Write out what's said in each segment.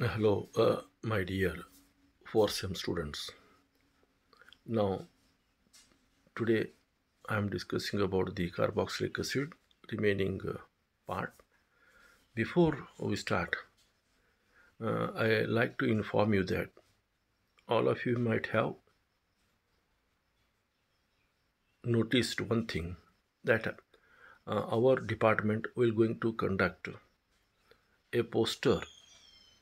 Hello, my dear 4th sem students. Now, today I am discussing about the carboxylic acid remaining part. Before we start, I like to inform you that all of you might have noticed one thing that our department will going to conduct a poster,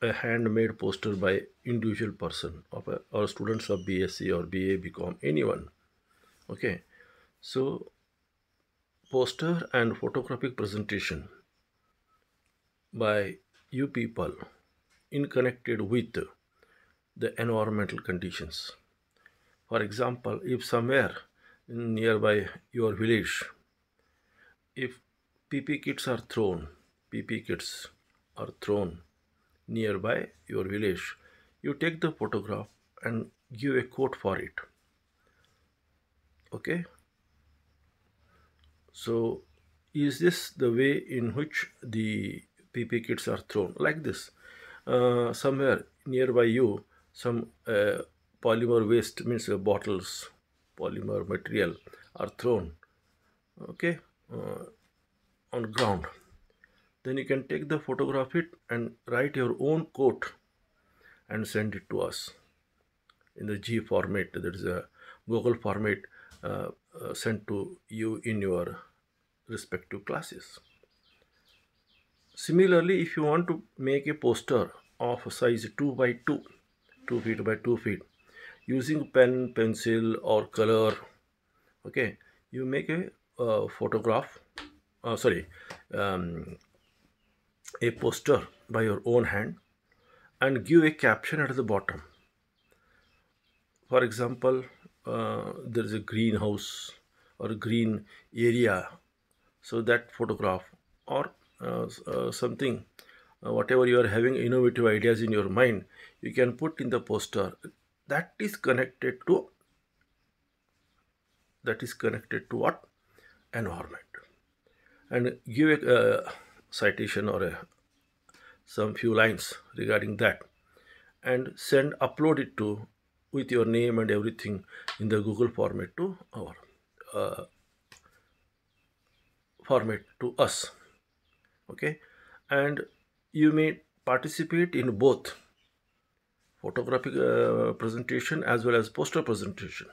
a handmade poster by individual person of our students of BSc or BA, BCom, anyone. Okay, so poster and photographic presentation by you people in connected with the environmental conditions. For example, if somewhere in nearby your village, if PP kits are thrown, PP kits are thrown nearby your village, you take the photograph and give a quote for it. Okay, so is this the way in which the PP kits are thrown? Like this. Somewhere nearby you, some polymer waste means bottles, polymer material are thrown, okay, on ground. Then you can take the photograph it and write your own quote and send it to us in the G format, that is a Google format, sent to you in your respective classes. Similarly, if you want to make a poster of size 2 by 2, 2 feet by 2 feet, using pen, pencil, or color, okay, you make a photograph, sorry, um, a poster by your own hand and give a caption at the bottom. For example, there is a greenhouse or a green area, so that photograph or something, whatever you are having innovative ideas in your mind, you can put in the poster that is connected to what? Environment. And give a citation or some few lines regarding that, and upload it to with your name and everything in the Google format to our uh, format to us. Okay, and you may participate in both photographic presentation as well as poster presentation,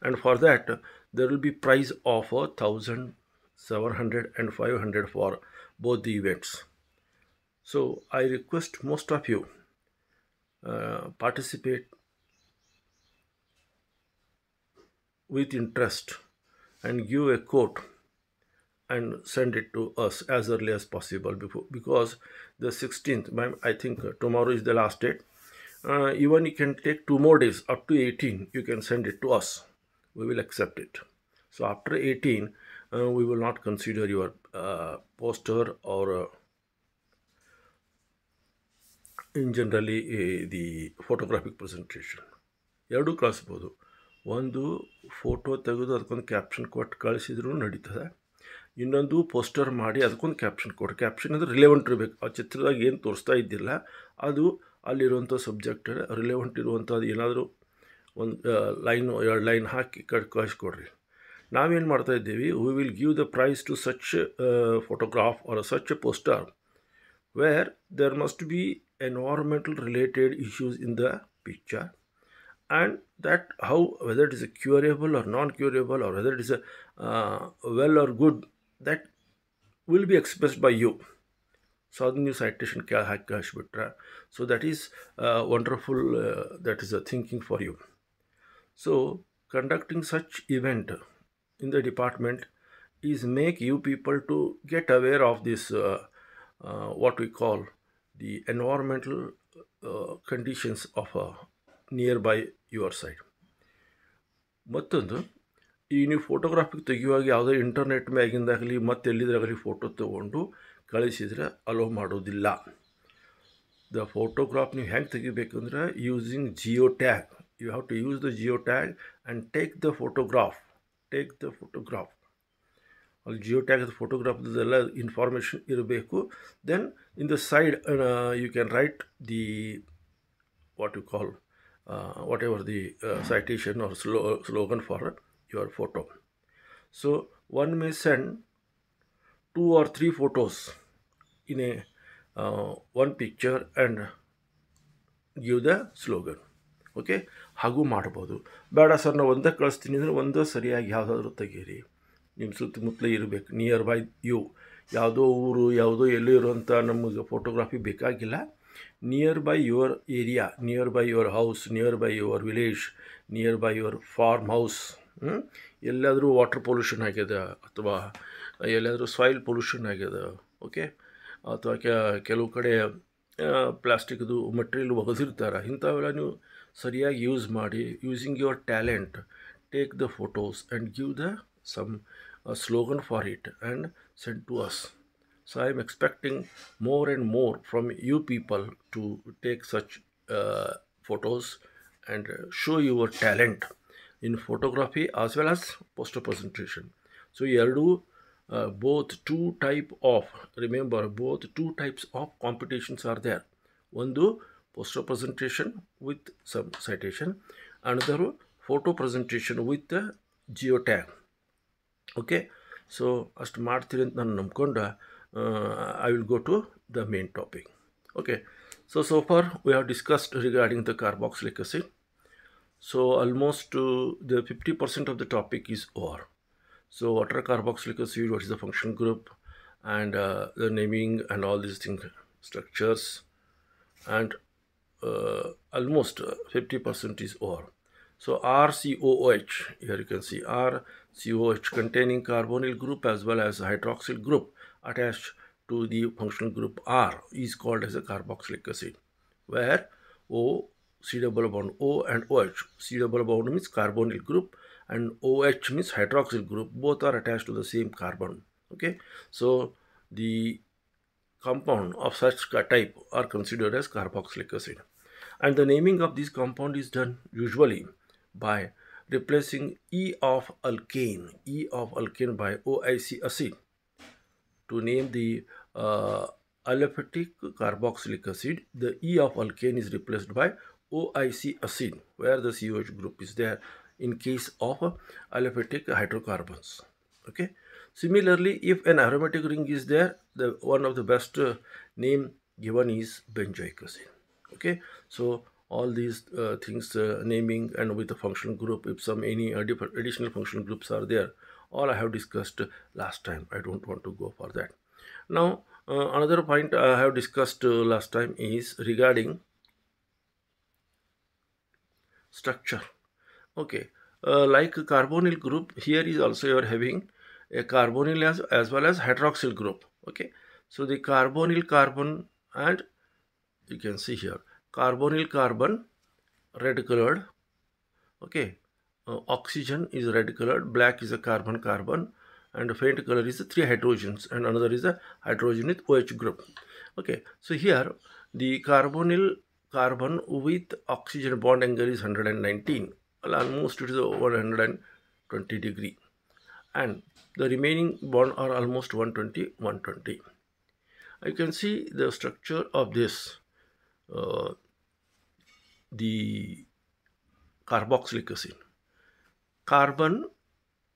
and for that there will be prize of 1,700 and 500 for both the events. So I request most of you participate with interest and give a quote and send it to us as early as possible because the 16th, I think tomorrow is the last date. Even you can take 2 more days, up to 18 you can send it to us, we will accept it. So after 18 we will not consider your poster or in generally the photographic presentation. ಎರಡೂ ಕಳಿಸ್ಬೋದು. ಒಂದು photo ತೆಗೆದು ಅದಕ್ಕೊಂದು caption ಕೊಟ್ಟು ಕಳಿಸಿದ್ರು ನಡೀತದೆ, ಇನ್ನೊಂದು poster ಮಾಡಿ ಅದಕ್ಕೊಂದು ಕ್ಯಾಪ್ಷನ್ ಕೊಟ್ಟು, ಕ್ಯಾಪ್ಷನ್ ಅಂದರೆ ರಿಲೆವೆಂಟ್ ಇರಬೇಕು. ಆ ಚಿತ್ರದಾಗ ಏನು ತೋರಿಸ್ತಾ ಇದ್ದಿಲ್ಲ ಅದು ಅಲ್ಲಿರುವಂಥ ಸಬ್ಜೆಕ್ಟ್ ರಿಲೆವೆಂಟ್ ಇರುವಂಥದ್ದು ಏನಾದರೂ ಒಂದು ಲೈನು 2 ಲೈನ್ ಹಾಕಿ ಕಳಿಸ್ಕೊಡ್ರಿ. ನಾವೇನು ಮಾಡ್ತಾ ಇದ್ದೀವಿ, we will give the prize to such photograph or such poster where there must be environmental related issues in the picture, and that how whether it is a curable or non-curable or whether it is a well or good, that will be expressed by you. So ಅದನ್ನು ನೀವು citation hockey ಕಳಿಸ್ಬಿಟ್ರೆ, so that is wonderful, that is a thinking for you. So conducting such event in the department is make you people to get aware of this what we call the environmental conditions of nearby your side. ಮತ್ತೊಂದು, ಈ ನೀವು ಫೋಟೋಗ್ರಾಫಿಗೆ ತೆಗೆಯುವಾಗ ಯಾವುದೇ internet ಮ್ಯಾಗಿಂದಾಗಲಿ ಮತ್ತೆ ಎಲ್ಲಿದ್ರಾಗಲಿ photo ತೊಗೊಂಡು ಕಳಿಸಿದರೆ hello ಮಾಡೋದಿಲ್ಲ. The photograph ನೀವು ಹೆಂಗೆ ತೆಗಿಬೇಕಂದ್ರೆ using geo tag, you have to use the geo tag and take the photograph. ಅಲ್ಲಿ ಜಿಯೋ ಟ್ಯಾಗ್ ಫೋಟೋಗ್ರಾಫ್ದೆಲ್ಲ ಇನ್ಫಾರ್ಮೇಷನ್ ಇರಬೇಕು. Then in the side you can write the what you call whatever the citation or slogan for your photo. So one may send 2 or 3 photos in a one picture and give the slogan. Okay, ಹಾಗೂ ಮಾಡ್ಬೋದು. ಬೇಡ sir ನಾವು ಒಂದೇ ಕಳಿಸ್ತೀನಿ ಅಂದರೆ ಒಂದೇ ಸರಿಯಾಗಿ ಯಾವುದಾದ್ರೂ ತೆಗೀರಿ. ನಿಮ್ಮ ಸುತ್ತಮುತ್ತಲೇ ಇರಬೇಕು, ನಿಯರ್ ಬೈ ಯು. ಯಾವುದೋ ಊರು ಯಾವುದೋ ಎಲ್ಲೋ ಇರುವಂಥ ನಮಗೆ ಫೋಟೋಗ್ರಾಫಿ ಬೇಕಾಗಿಲ್ಲ. Near by your area, near by your house, near by your village, near by your farm house. ಎಲ್ಲಾದರೂ ವಾಟರ್ ಪೊಲ್ಯೂಷನ್ ಆಗಿದೆ ಅಥವಾ ಎಲ್ಲಾದರೂ ಸಾಯಿಲ್ ಪೊಲ್ಯೂಷನ್ ಆಗಿದೆ, ಓಕೆ, ಅಥವಾ ಕೆಲವು ಕಡೆ ಪ್ಲಾಸ್ಟಿಕ್ದು ಮಟೀರಿಯಲ್ ಒಗೆದಿರ್ತಾರೆ. ಇಂಥವೆಲ್ಲ ನೀವು ಸರಿಯಾಗಿ ಯೂಸ್ ಮಾಡಿ, using your talent, take the photos and give the some slogan for it and send to us. So I am expecting more and more from you people to take such photos and show your talent in photography as well as poster presentation. So both two types of competitions are there. One do poster presentation with some citation, another photo presentation with the geotag. Okay, so ಅಷ್ಟು ಮಾಡ್ತೀರಿ ಅಂತ ನಾನು ನಂಬ್ಕೊಂಡು I will go to the main topic. Okay, so far we have discussed regarding the carboxylic acid. So almost the 50% of the topic is over. So what are carboxylic acid, what is the functional group, and the naming and all these things, structures, and almost 50% is over. So RCOOH, here you can see RCOH containing carbonyl group as well as hydroxyl group attached to the functional group R is called as a carboxylic acid, where O, C double bond O and OH, C double bond means carbonyl group and OH means hydroxyl group, both are attached to the same carbon. Okay, so the compound of such type are considered as carboxylic acid, and the naming of this compound is done usually by replacing E of alkane by OIC acid. To name the aliphatic carboxylic acid, the E of alkane is replaced by OIC acid, where the COH group is there in case of aliphatic hydrocarbons. Okay, similarly, if an aromatic ring is there, the one of the best name given is benzoic acid. Okay, so all these things, naming and with the functional group, if any additional functional groups are there, all I have discussed last time. I don't want to go for that. Now another point I have discussed last time is regarding structure. Okay, like carbonyl group, here is also you are having a carbonyl as well as hydroxyl group. Okay, so the carbonyl carbon, and you can see here carbonyl carbon red colored. Okay, oxygen is red colored, black is a carbon carbon, and faint color is the 3 hydrogens, and another is a hydrogen with OH group. Okay, so here the carbonyl carbon with oxygen bond angle is 119, almost it is 120 degree, and the remaining bond are almost 120. You can see the structure of this the carboxylic acid. Carbon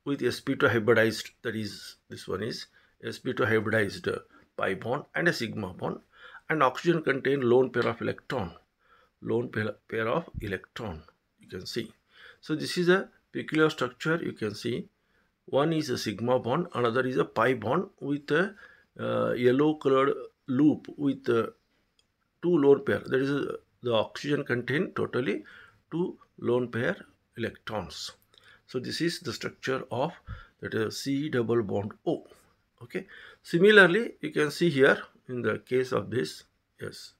with sp2 hybridized, that is this one is sp2 hybridized pi bond and a sigma bond, and oxygen contain lone pair of electron, you can see. So this is a peculiar structure. You can see one is a sigma bond, another is a pi bond with a yellow colored loop with 2 lone pair. That is the oxygen contain totally 2 lone pair electrons. So this is the structure of that is C double bond O. Okay, similarly you can see here in the case of this, yes,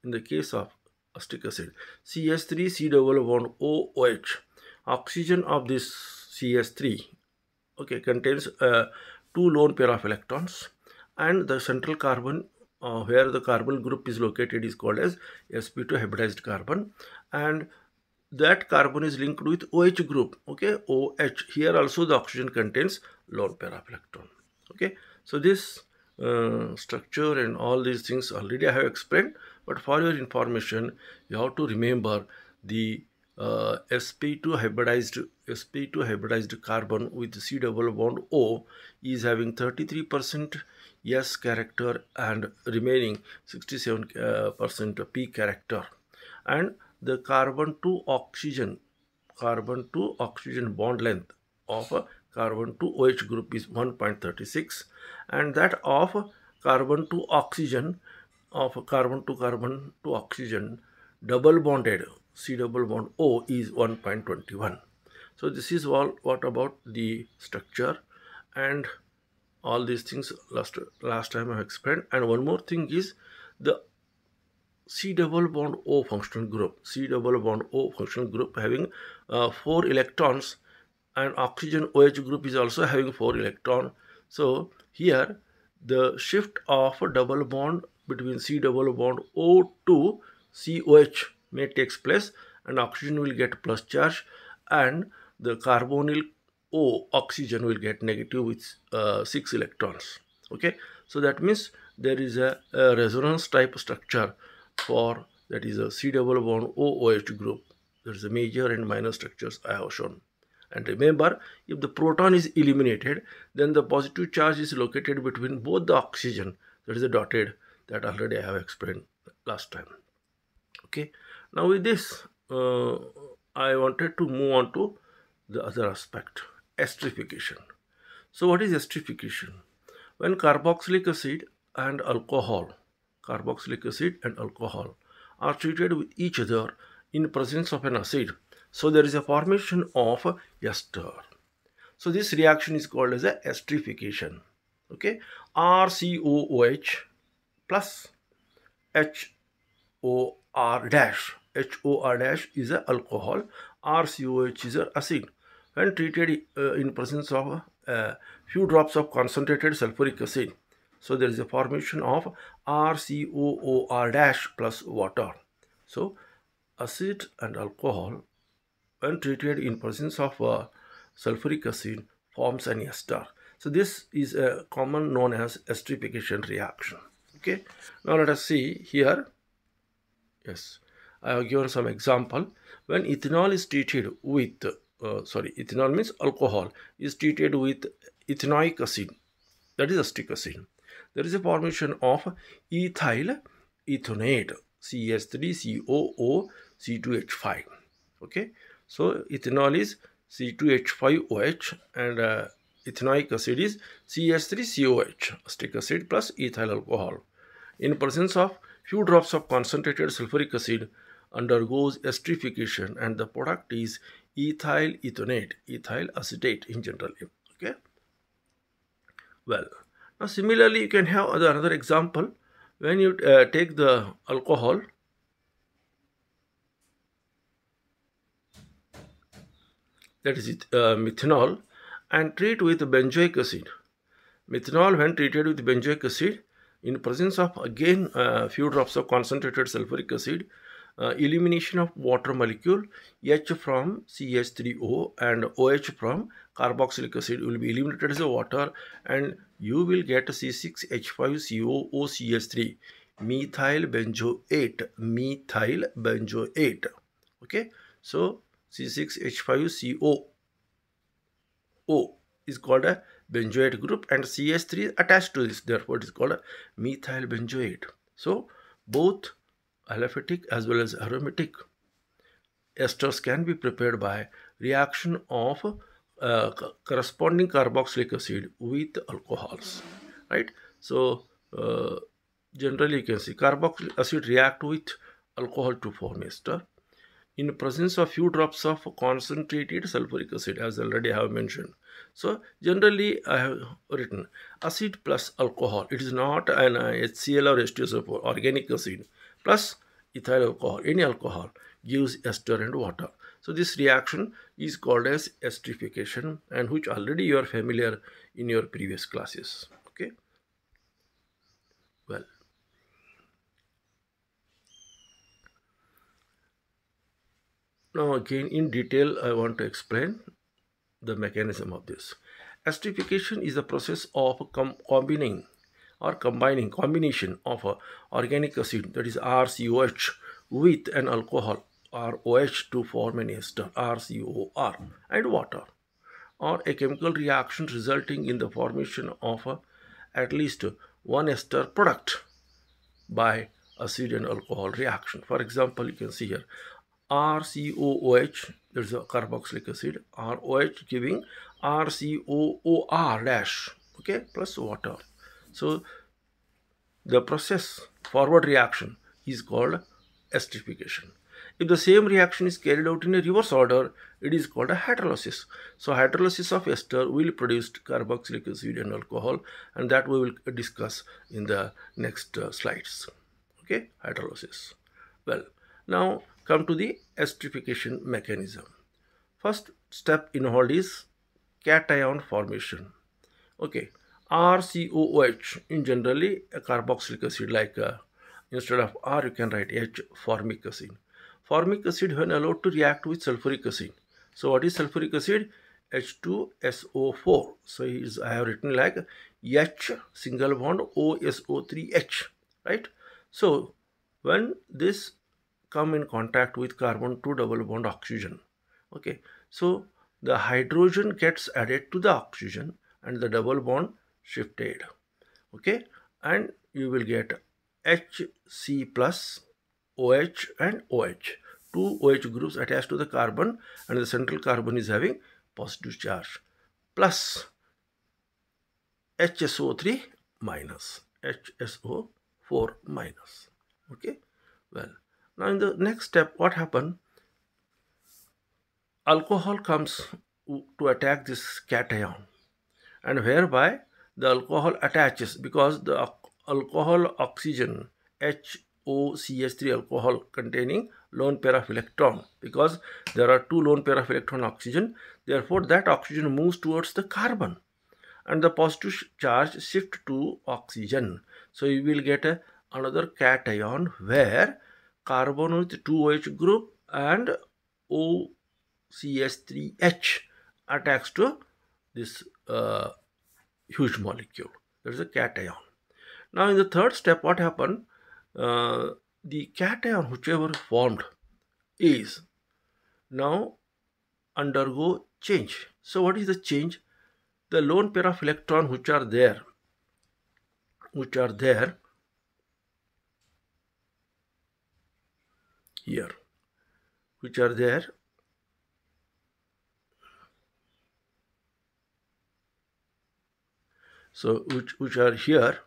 in the case of acetic acid, CS3 C double bond OH, oxygen of this CS3, okay, contains 2 lone pair of electrons, and the central carbon where the carbon group is located is called as sp2 hybridized carbon, and that carbon is linked with OH group. Okay, OH, here also the oxygen contains lone pair of electron. Okay, so this structure and all these things already I have explained, but for your information, you have to remember the sp2 hybridized carbon with C double bond O is having 33% S character and remaining 67% P character, and the carbon to oxygen bond length of a carbon to OH group is 1.36, and that of carbon to oxygen carbon to oxygen double bonded C double bond O is 1.21. So this is all what about the structure and all these things last time I have explained. And one more thing is the C double bond O functional group. C double bond O functional group having 4 electrons, and oxygen OH group is also having 4 electron. So here the shift of a double bond between C double bond O to COH may takes place, and oxygen will get plus charge, and the carbonyl O oxygen will get negative with 6 electrons. Okay, so that means there is a resonance type structure for that is a C double bond OOH group. There is a major and minor structures I have shown. And remember, if the proton is eliminated, then the positive charge is located between both the oxygen, that is a dotted, that already I have explained last time. Okay, now with this, I wanted to move on to the other aspect, esterification. So what is esterification? When carboxylic acid and alcohol are treated with each other in presence of an acid, so there is a formation of ester. So this reaction is called as a esterification. Okay, RCOOH plus HOR dash. HOR dash is a alcohol, RCOH is a acid. When treated in presence of a few drops of concentrated sulfuric acid, so there is a formation of RCOOR dash plus water. So acid and alcohol, when treated in presence of sulfuric acid, forms an ester. So this is a common known as esterification reaction. Okay, now let us see here. Yes, I have given some example. When ethanol is treated with ethanol means alcohol is treated with ethanoic acid, that is acetic acid, there is a formation of ethyl ethonate, CH3COO C2H5. Okay, so ethanol is C2H5OH, and ethanoic acid is CH3COH, acetic acid plus ethyl alcohol. In presence of few drops of concentrated sulfuric acid, undergoes esterification, and the product is ethyl ethonate, ethyl acetate in general. Okay, well, now similarly you can have another example. When you take the alcohol, that is methanol, and treat with benzoic acid. Methanol, when treated with benzoic acid in presence of again few drops of concentrated sulfuric acid, elimination of water molecule, H from CH3O and OH from carboxylic acid will be eliminated as a water, and you will get C6H5COOCH3, methyl benzoate. Okay, so C6H5CO is called a benzoate group, and CH3 is attached to this, therefore it is called a methyl benzoate. So both aliphatic as well as aromatic esters can be prepared by reaction of corresponding carboxylic acid with alcohols, right? So generally you can see carboxylic acid react with alcohol to form ester in presence of few drops of concentrated sulfuric acid, as already I have mentioned. So generally I have written acid plus alcohol. It is not an HCl or H2SO4, organic acid plus ethyl alcohol, any alcohol gives ester and water. So this reaction is called as esterification, and which already you are familiar in your previous classes. Okay, well, now again in detail I want to explain the mechanism of this. Esterification is the process of combination of a organic acid, that is RCOH, with an alcohol ROH to form an ester RCOR and water, or a chemical reaction resulting in the formation of at least one ester product by acid and alcohol reaction. For example, you can see here RCOOH, there is a carboxylic acid, ROH giving RCOOR dash, okay, plus water. So the process forward reaction is called esterification. If the same reaction is carried out in a reverse order, it is called a hydrolysis. So hydrolysis of ester will produce carboxylic acid and alcohol, and that we will discuss in the next slides. Okay, hydrolysis. Well, now come to the esterification mechanism. First step involved is cation formation. Okay, RCOOH in generally a carboxylic acid, like instead of R you can write H, formic acid. Formic acid, when allowed to react with sulfuric acid. So what is sulfuric acid? H2SO4. So I have written like H single bond OSO3H, right? So when this come in contact with carbon 2 double bond oxygen, okay, so the hydrogen gets added to the oxygen and the double bond shifted, okay, and you will get HC plus OH and OH, two OH groups attached to the carbon, and the central carbon is having positive charge, plus HSO3 minus, HSO4 minus, okay. Well, now in the next step, what happened? Alcohol comes to attack this cation, and whereby the alcohol attaches, because the alcohol oxygen HOCH3 alcohol containing lone pair of electron, because there are two lone pair of electron oxygen, therefore that oxygen moves towards the carbon and the positive charge shift to oxygen. So you will get another cation where carbon with 2OH group and OCH3H attacks to this huge molecule. That is a cation. Now in the third step, what happened? The cation whichever formed is now undergo change. So what is the change? The lone pair of electron which are there here, which are there, so which are here,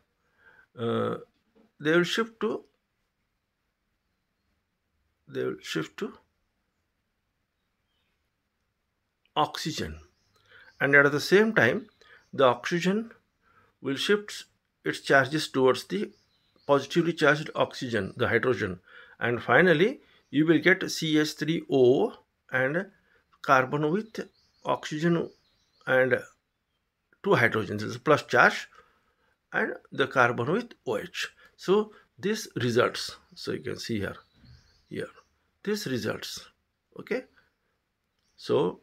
they will shift to oxygen, and at the same time the oxygen will shift its charges towards the positively charged oxygen, the hydrogen, and finally you will get CH3O and carbon with oxygen and two hydrogens, is plus charge, and the carbon with OH. So this results, so you can see here this results, okay. So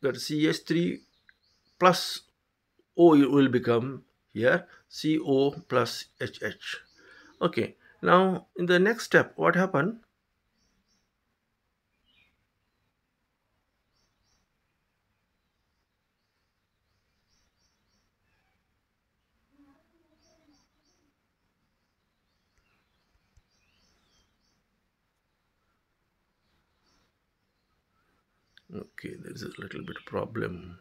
that CH3 plus O will become here CO plus HH. Okay, now in the next step, what happened? Okay, there is a little bit problem.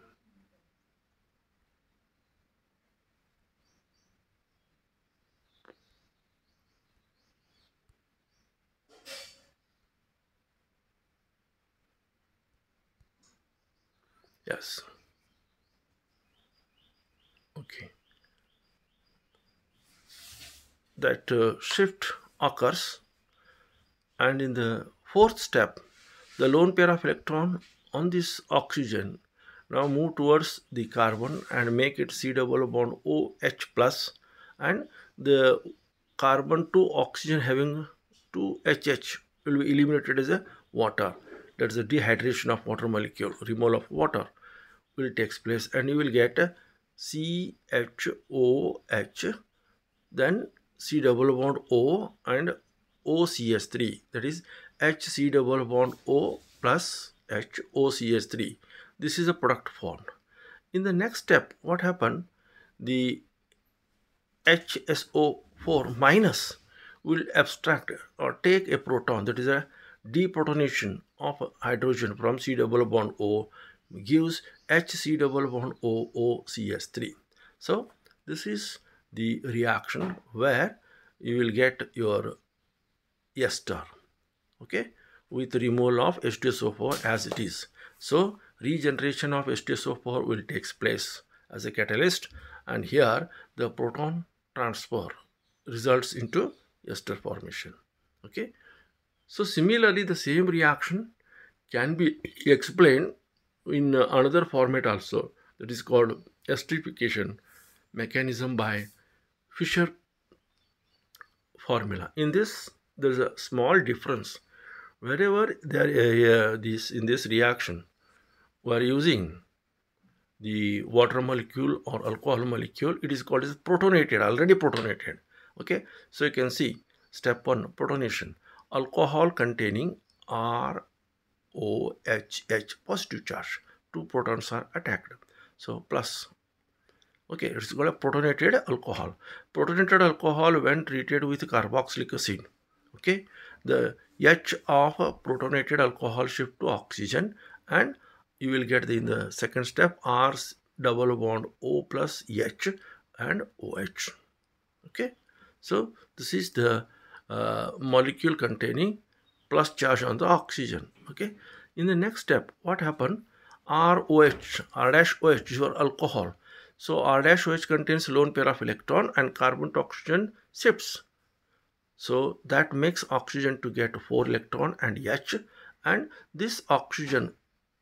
Yes. Okay. That shift occurs, and in the fourth step, the lone pair of electron on this oxygen now move towards the carbon and make it C double bond OH plus, and the carbon to oxygen having 2 HH will be eliminated as a water. That is the dehydration of water molecule, removal of water. will take place, and you will get CHOH, then C double bond O and OCH3, that is HC double bond O plus HOCH3. This is a product formed. In the next step, what happened? The HSO4 minus will abstract or take a proton, that is a deprotonation of hydrogen from C double bond O, gives HC double bond OOCH3. So this is the reaction where you will get your ester, okay, with removal of H2SO4 as it is. So regeneration of H2SO4 will take place as a catalyst, and here the proton transfer results into ester formation. Okay, so similarly the same reaction can be explained in another format also, that is called esterification mechanism by Fischer formula. In this there is a small difference. Wherever there in this reaction we are using the water molecule or alcohol molecule, it is called as protonated, already protonated. Okay, so you can see step 1, protonation. Alcohol containing ROHH positive charge, 2 protons are attacked, so plus. Okay, it's called a protonated alcohol. Protonated alcohol when treated with carboxylic acid, okay, the H of protonated alcohol shift to oxygen, and you will get in the second step R double bond O plus H and OH. Okay, so this is the molecule containing plus charge on the oxygen. Okay, in the next step, what happened? R-OH, R-OH is your alcohol. So R-OH contains lone pair of electron and carbon to oxygen shifts. So that makes oxygen to get 4 electron and H, and this oxygen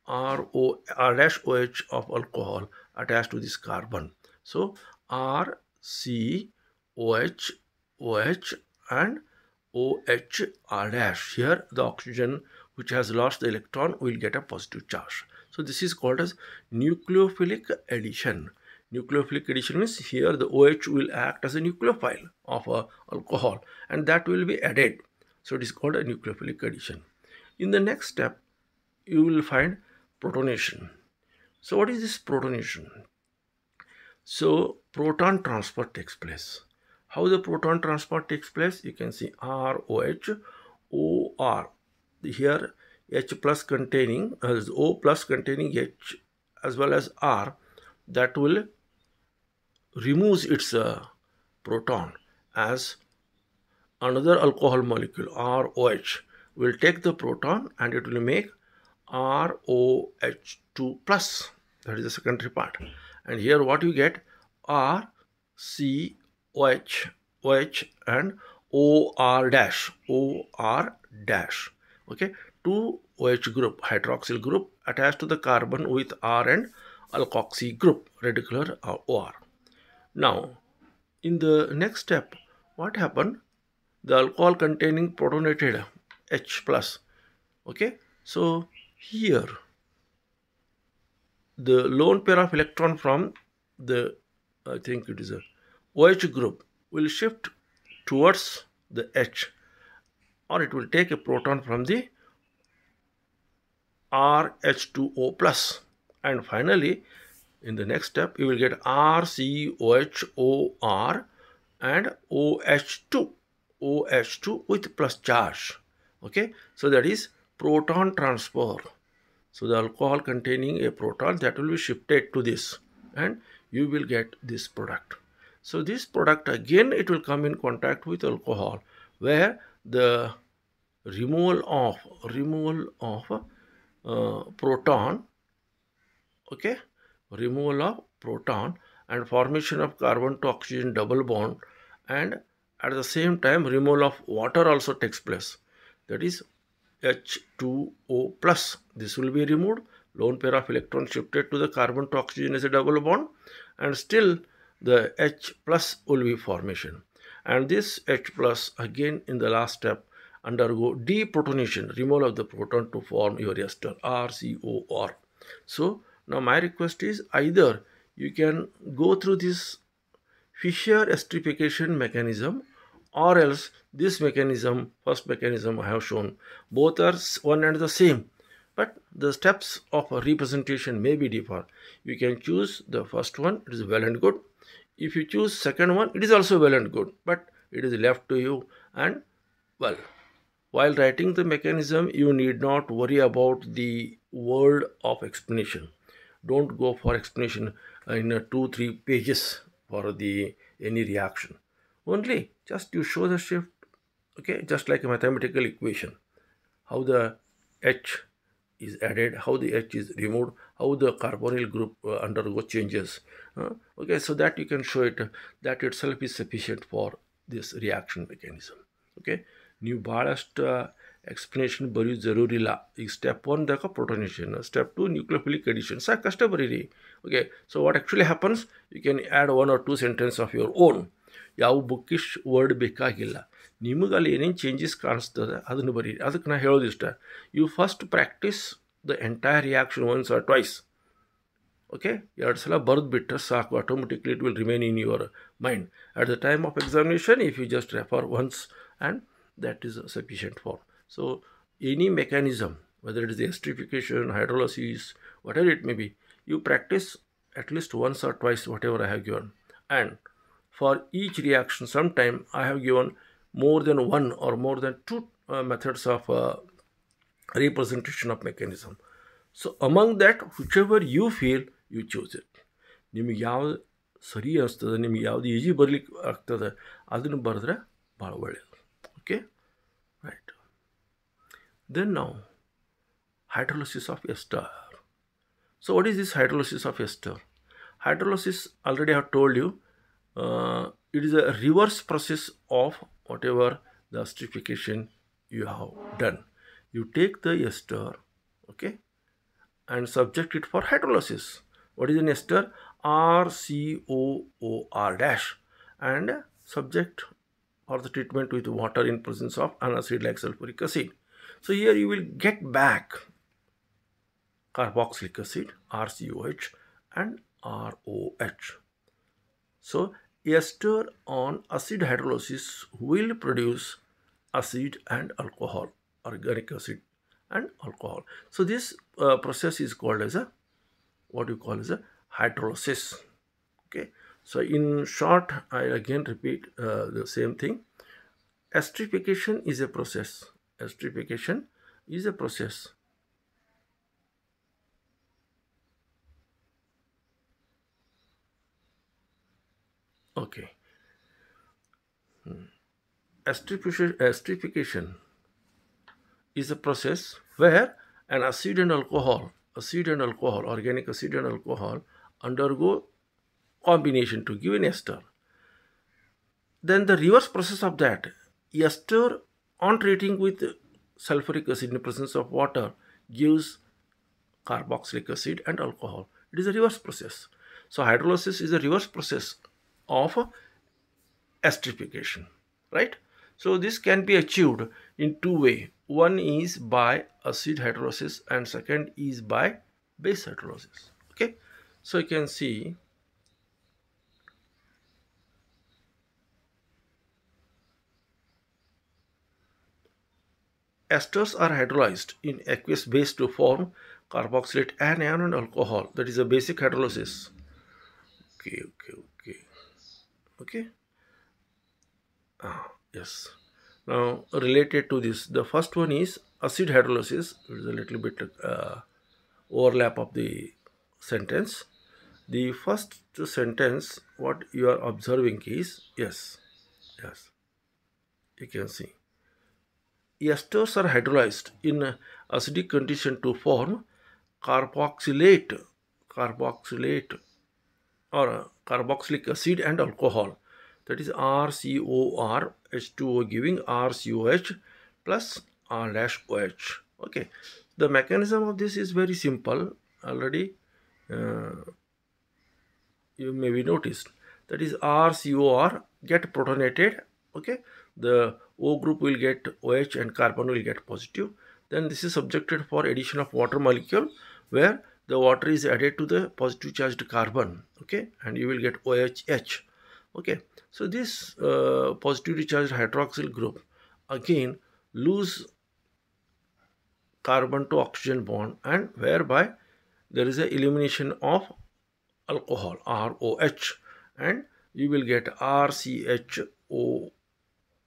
R-OH of alcohol attached to this carbon. So R, C, OH, OH and OH R dash. Here the oxygen which has lost the electron will get a positive charge. So this is called as nucleophilic addition. Nucleophilic addition means here the OH will act as a nucleophile of alcohol, and that will be added. So it is called a nucleophilic addition. In the next step, you will find protonation. So what is this protonation? So proton transfer takes place. How the proton transfer takes place? You can see ROH, OR. Here H plus containing O plus containing H as well as R, that will removes its proton, as another alcohol molecule ROH will take the proton and it will make ROH2 plus. That is the secondary part. And here what you get? R, C, OH, OH and OR dash, OR dash. Okay, 2 OH group, hydroxyl group attached to the carbon with R and alkoxy group, red color OR. Now, in the next step, what happened? The alcohol containing protonated H plus. Okay, so here the lone pair of electron from the, I think it is a OH group, will shift towards the H, or it will take a proton from the RH2O plus, and finally in the next step you will get RCOHOR and OH2 with plus charge. Okay, so that is proton transfer. So the alcohol containing a proton, that will be shifted to this, and you will get this product. So this product again, it will come in contact with alcohol, where the removal of proton, okay, removal of proton and formation of carbon to oxygen double bond, and at the same time removal of water also takes place, that is H2O plus. This will be removed, lone pair of electrons shifted to the carbon to oxygen as a double bond, and still the H plus will be formation, and this H plus again in the last step undergo deprotonation, removal of the proton to form your ester RCOR. So Now my request is either you can go through this Fischer esterification mechanism, or else this mechanism, first mechanism I have shown, both are one and the same, but the steps of representation may be different. You can choose the first one, it is well and good. If you choose second one, it is also well and good, but it is left to you. And well, while writing the mechanism, you need not worry about the word of explanation. Don't go for explanation in 2-3 pages for the any reaction. Only just you show the shift, okay, just like a mathematical equation, how the H is added, how the H is removed, how the carbonyl group undergo changes. Okay, so that you can show it, that itself is sufficient for this reaction mechanism. Okay, ನೀವು ಭಾಳಷ್ಟು explanation ಬರೆಯೋದು ಜರೂರಿ ಇಲ್ಲ. ಈಗ step 1 ದಾಗ protonation, step 2 nucleophilic addition, ಸಾಕಷ್ಟೇ ಬರೀರಿ. Okay, so what actually happens, you can add 1 or 2 sentence of your own. ಯಾವ bookish word ಬೇಕಾಗಿಲ್ಲ. ನಿಮಗೆ ಅಲ್ಲಿ ಏನೇನು ಚೇಂಜಸ್ ಕಾಣಿಸ್ತದೆ ಅದನ್ನು ಬರೀರಿ. ಅದಕ್ಕೆ ನಾನು ಹೇಳೋದಿಷ್ಟ, you first practice the entire reaction once or twice. Okay, 2 ಸಲ ಬರೆದು ಬಿಟ್ಟರೆ ಸಾಕು, automatically it will remain in your mind. At the time of examination if you just refer once and that is sufficient for. So any mechanism, whether it is esterification, hydrolysis, whatever it may be, you practice at least once or twice whatever I have given. And for each reaction, sometime I have given more than one or more than two methods of representation of mechanism. So among that, whichever you feel, you choose it. ನಿಮಗೆ ಯಾವುದು ಸರಿ ಅನಿಸ್ತದೆ, ನಿಮಗೆ ಯಾವುದು easy ಬರಲಿಕ್ಕೆ ಆಗ್ತದೆ ಅದನ್ನು ಬರೆದ್ರೆ ಭಾಳ ಒಳ್ಳೆಯದು. Okay, right. Then now, hydrolysis of ester. So what is this hydrolysis of ester? Hydrolysis, already I have told you, it is a reverse process of whatever the esterification you have done. You take the ester, okay, and subject it for hydrolysis. What is an ester? RCOOR dash, and subject or the treatment with water in presence of an acid like sulfuric acid. So here you will get back carboxylic acid, RCOH, and ROH. So ester on acid hydrolysis will produce acid and alcohol, organic acid and alcohol. So this process is called as a, what you call as a hydrolysis. Okay, so in short, I again repeat the same thing. Esterification is a process. Esterification is a process. Okay. Esterification is a process where an acid and alcohol, organic acid and alcohol undergo combination to give an ester. Then the reverse process of that, ester on treating with sulfuric acid in the presence of water gives carboxylic acid and alcohol. It is a reverse process. So hydrolysis is a reverse process of esterification, right? So this can be achieved in two ways. One is by acid hydrolysis and second is by base hydrolysis. Okay, so you can see esters are hydrolyzed in aqueous base to form carboxylate anion and alcohol. That is a basic hydrolysis. Okay. Yes. Now related to this, the first one is acid hydrolysis. It is a little bit overlap of the sentence. The first sentence, what you are observing is, yes, you can see esters are hydrolyzed in acidic condition to form carboxylate or carboxylic acid and alcohol. That is RCOR, H2O giving RCOH plus R-OH. Okay, the mechanism of this is very simple. Already you may be noticed. That is RCOR get protonated. Okay, the O group will get OH and carbon will get positive. Then this is subjected for addition of water molecule, where the water is added to the positive charged carbon, okay, and you will get OHH, okay. So this positively charged hydroxyl group again lose carbon to oxygen bond, and whereby there is a elimination of alcohol ROH, and you will get RCHO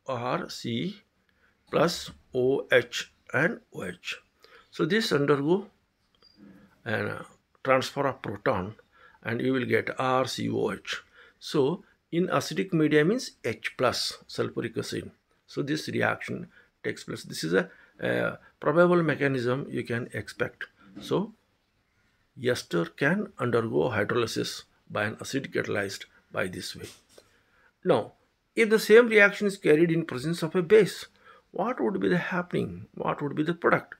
RC plus OH and OH. So this undergo an transfer of proton, and you will get RCOH. So in acidic media means H plus sulfuric acid. So this reaction takes place. This is a probable mechanism you can expect. So ester can undergo hydrolysis by an acid catalyzed by this way. Now, if the same reaction is carried in presence of a base, what would be the happening? What would be the product?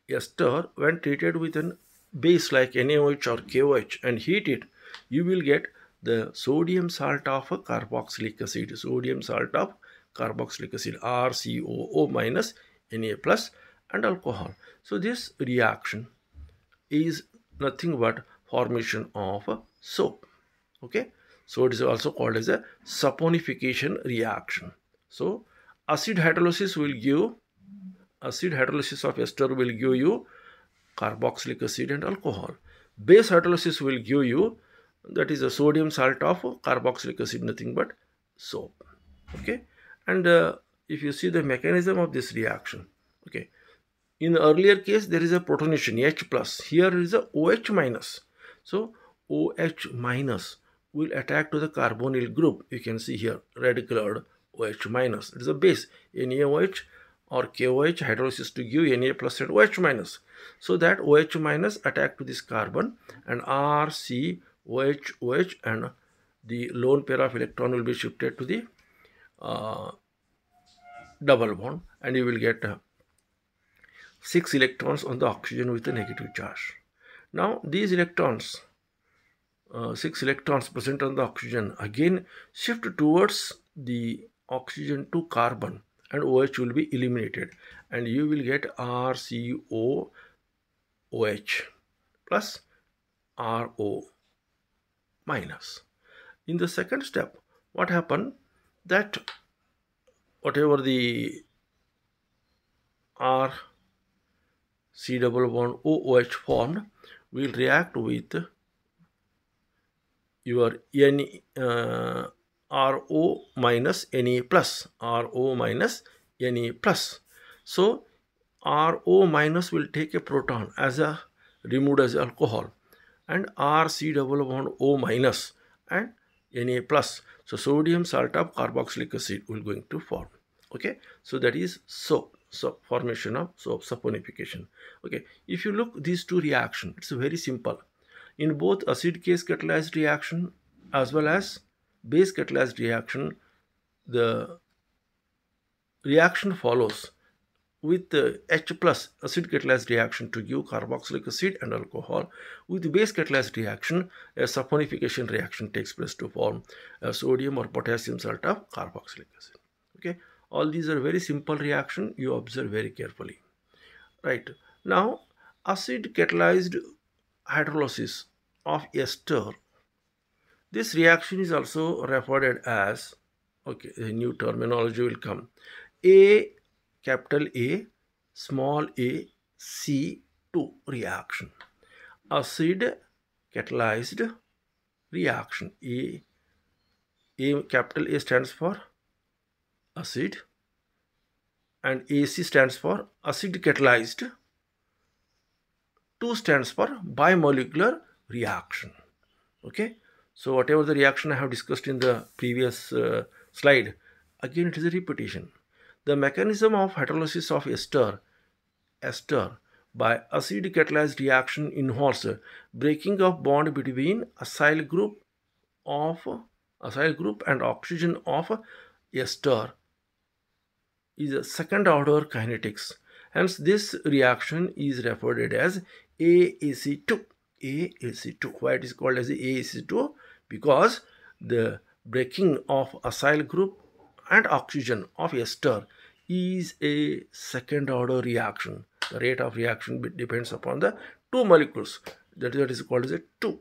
Ester, when treated with a base like NaOH or KOH and heat it, you will get the sodium salt of carboxylic acid, sodium salt of carboxylic acid, RCOO minus Na plus, and alcohol. So this reaction is nothing but formation of soap, okay. So it is also called as a saponification reaction. So acid hydrolysis of ester will give you carboxylic acid and alcohol. Base hydrolysis will give you, that is a sodium salt of carboxylic acid, nothing but soap, okay. And if you see the mechanism of this reaction, okay, in the earlier case there is a protonation H plus, here is a OH minus. So OH minus will attack to the carbonyl group. You can see here red colored OH minus. It is a base NaOH or KOH hydrolysis to give Na plus and OH minus. So that OH minus attack to this carbon, and RCOH, and the lone pair of electron will be shifted to the double bond, and you will get 6 electrons on the oxygen with a negative charge. Now these electrons, 6 electrons present on the oxygen, again shift towards the oxygen to carbon, and OH will be eliminated, and you will get RCOOH plus RO minus. In the second step, what happened, that whatever the R C double bond OOH formed will react with your RO minus Na plus, RO minus Na plus. So RO minus will take a proton as a removed as alcohol, and RC double bond O minus and Na plus. So sodium salt of carboxylic acid will going to form, okay. So that is soap. So formation of soap, saponification, okay. If you look these two reactions, it's very simple. In both acid case catalyzed reaction as well as base catalyzed reaction, the reaction follows with the H plus acid catalyzed reaction to give carboxylic acid and alcohol. With base catalyzed reaction, a saponification reaction takes place to form a sodium or potassium salt of carboxylic acid, okay. All these are very simple reaction, you observe very carefully, right. Now acid catalyzed hydrolysis of ester, this reaction is also referred as, okay, a new terminology will come, capital A small a C2 reaction, acid catalyzed reaction. Capital A stands for acid, and AC stands for acid catalyzed, 2 stands for bimolecular reaction, okay. So whatever the reaction I have discussed in the previous slide, again it is a repetition. The mechanism of hydrolysis of ester by acid catalyzed reaction involves breaking of bond between acyl group and oxygen of ester is a second order kinetics. Hence this reaction is referred as AAC2. Why it is called as AAC2? Because the breaking of acyl group and oxygen of ester is a second order reaction. The rate of reaction depends upon the two molecules. that is called as a 2.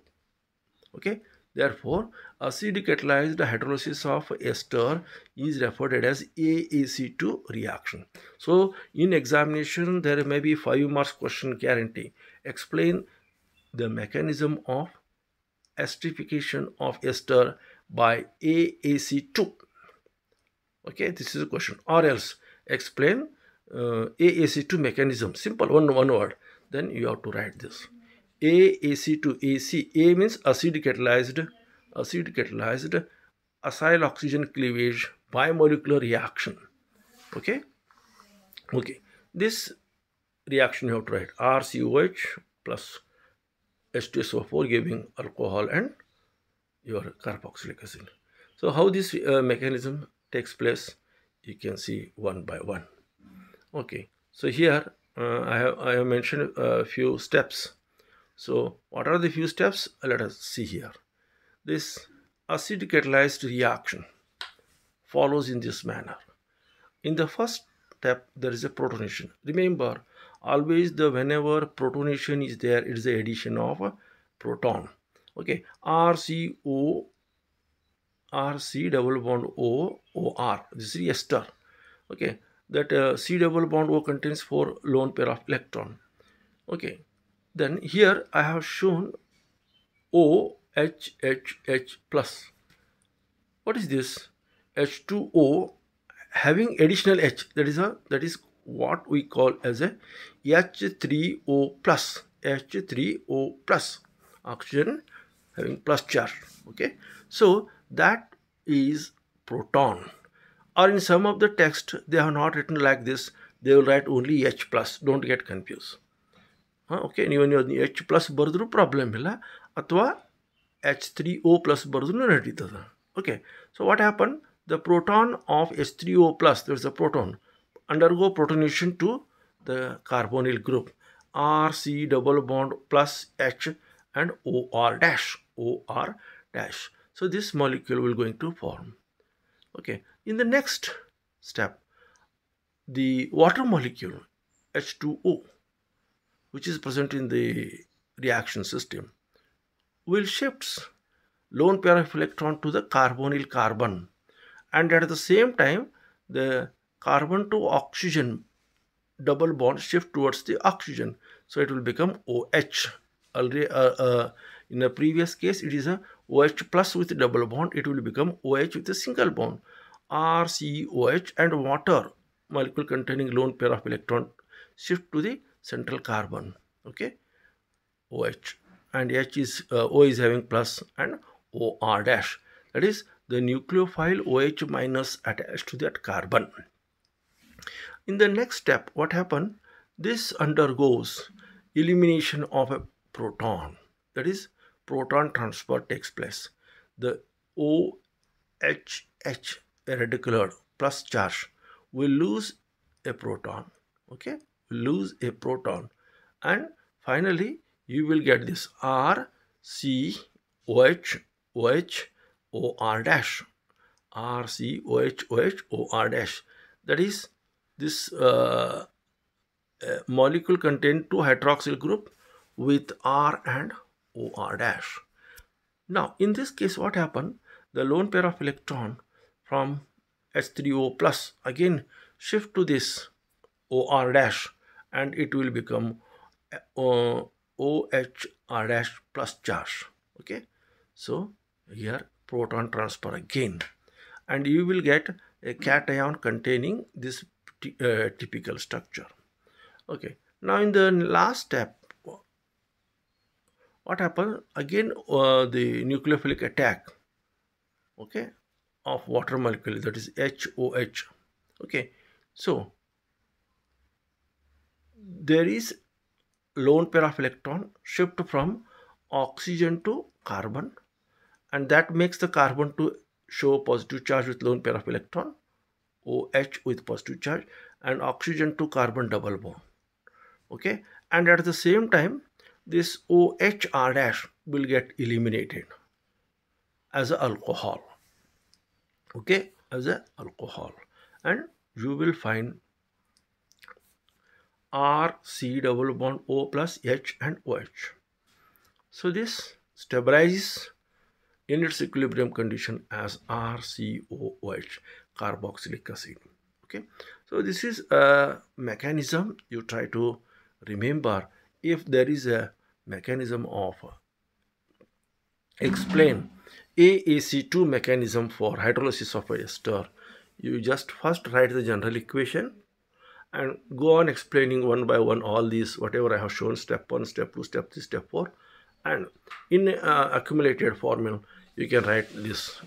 Okay, therefore acidic catalyzed hydrolysis of ester is referred as AAC2 reaction. So in examination there may be 5 marks question guarantee. Explain the mechanism of esterification of ester by AAC2. Okay, this is a question. Or else explain AAC2 mechanism. Simple, one word. Then you have to write this. AAC2, AC. A means acid catalyzed acyl oxygen cleavage bimolecular reaction. Okay. Okay. This reaction you have to write RCOH plus H2SO4 giving alcohol and your carboxylic acid. So how this mechanism takes place, you can see one by one. Okay, so here I have mentioned a few steps. So what are the few steps? Let us see here. This acid catalyzed reaction follows in this manner. In the first step, there is a protonation. Remember, always whenever protonation is there, it is the addition of a proton. Okay, RCO, RC double bond O, OR. This is ester. Okay, that C double bond O contains 4 lone pair of electron. Okay, then here I have shown OHH plus. What is this? H2O having additional H. That is what we call as a H3O plus. H3O plus. Oxygen having plus charge. Okay, so that is proton. Or in some of the text they have not written like this. They will write only H plus. Don't get confused. Okay, even H plus bardru problem illa athwa H3O plus bardru naditada. Okay, so what happened? The proton of H3O plus, there is a proton, undergo protonation to the carbonyl group RC double bond plus H and OR dash. So this molecule will going to form. Okay, in the next step, the water molecule H2O, which is present in the reaction system, will shift lone pair of electron to the carbonyl carbon, and at the same time the carbon to oxygen double bond shift towards the oxygen, so it will become OH. Already in a previous case it is a OH plus with double bond, it will become OH with a single bond. RCOH and water molecule containing lone pair of electron shift to the central carbon. Okay, OH, and H is O is having plus and OR dash, that is the nucleophile OH minus attached to that carbon. In the next step, what happened? This undergoes elimination of a proton, that is proton transfer takes place. The OHH, a radicular plus charge, will lose a proton. Okay, will lose a proton, and finally you will get this RCOH OH OR dash, RCOH OH OR dash. That is this molecule contain 2 hydroxyl group with R and OR dash. Now in this case what happened? The lone pair of electron from H3O plus again shift to this OR dash, and it will become OHR dash plus charge. Okay, so here proton transfer again, and you will get a cation containing this typical structure. Okay, now in the last step, what happened? Again the nucleophilic attack, okay, of water molecule, that is HOH. Okay, so there is lone pair of electron shift from oxygen to carbon, and that makes the carbon to show positive charge with lone pair of electron, OH with positive charge, and oxygen to carbon double bond. Okay, and at the same time this OHR dash will get eliminated as an alcohol. Okay, as an alcohol, and you will find R C double bond O plus H and OH. So this stabilizes in its equilibrium condition as RCOOH, carboxylic acid. Okay, so this is a mechanism you try to remember. If there is a mechanism of explain AAC2 mechanism for hydrolysis of a ester, you just first write the general equation and go on explaining one by one all these whatever I have shown, step 1, step 2, step 3, step 4, and in accumulated formula you can write this.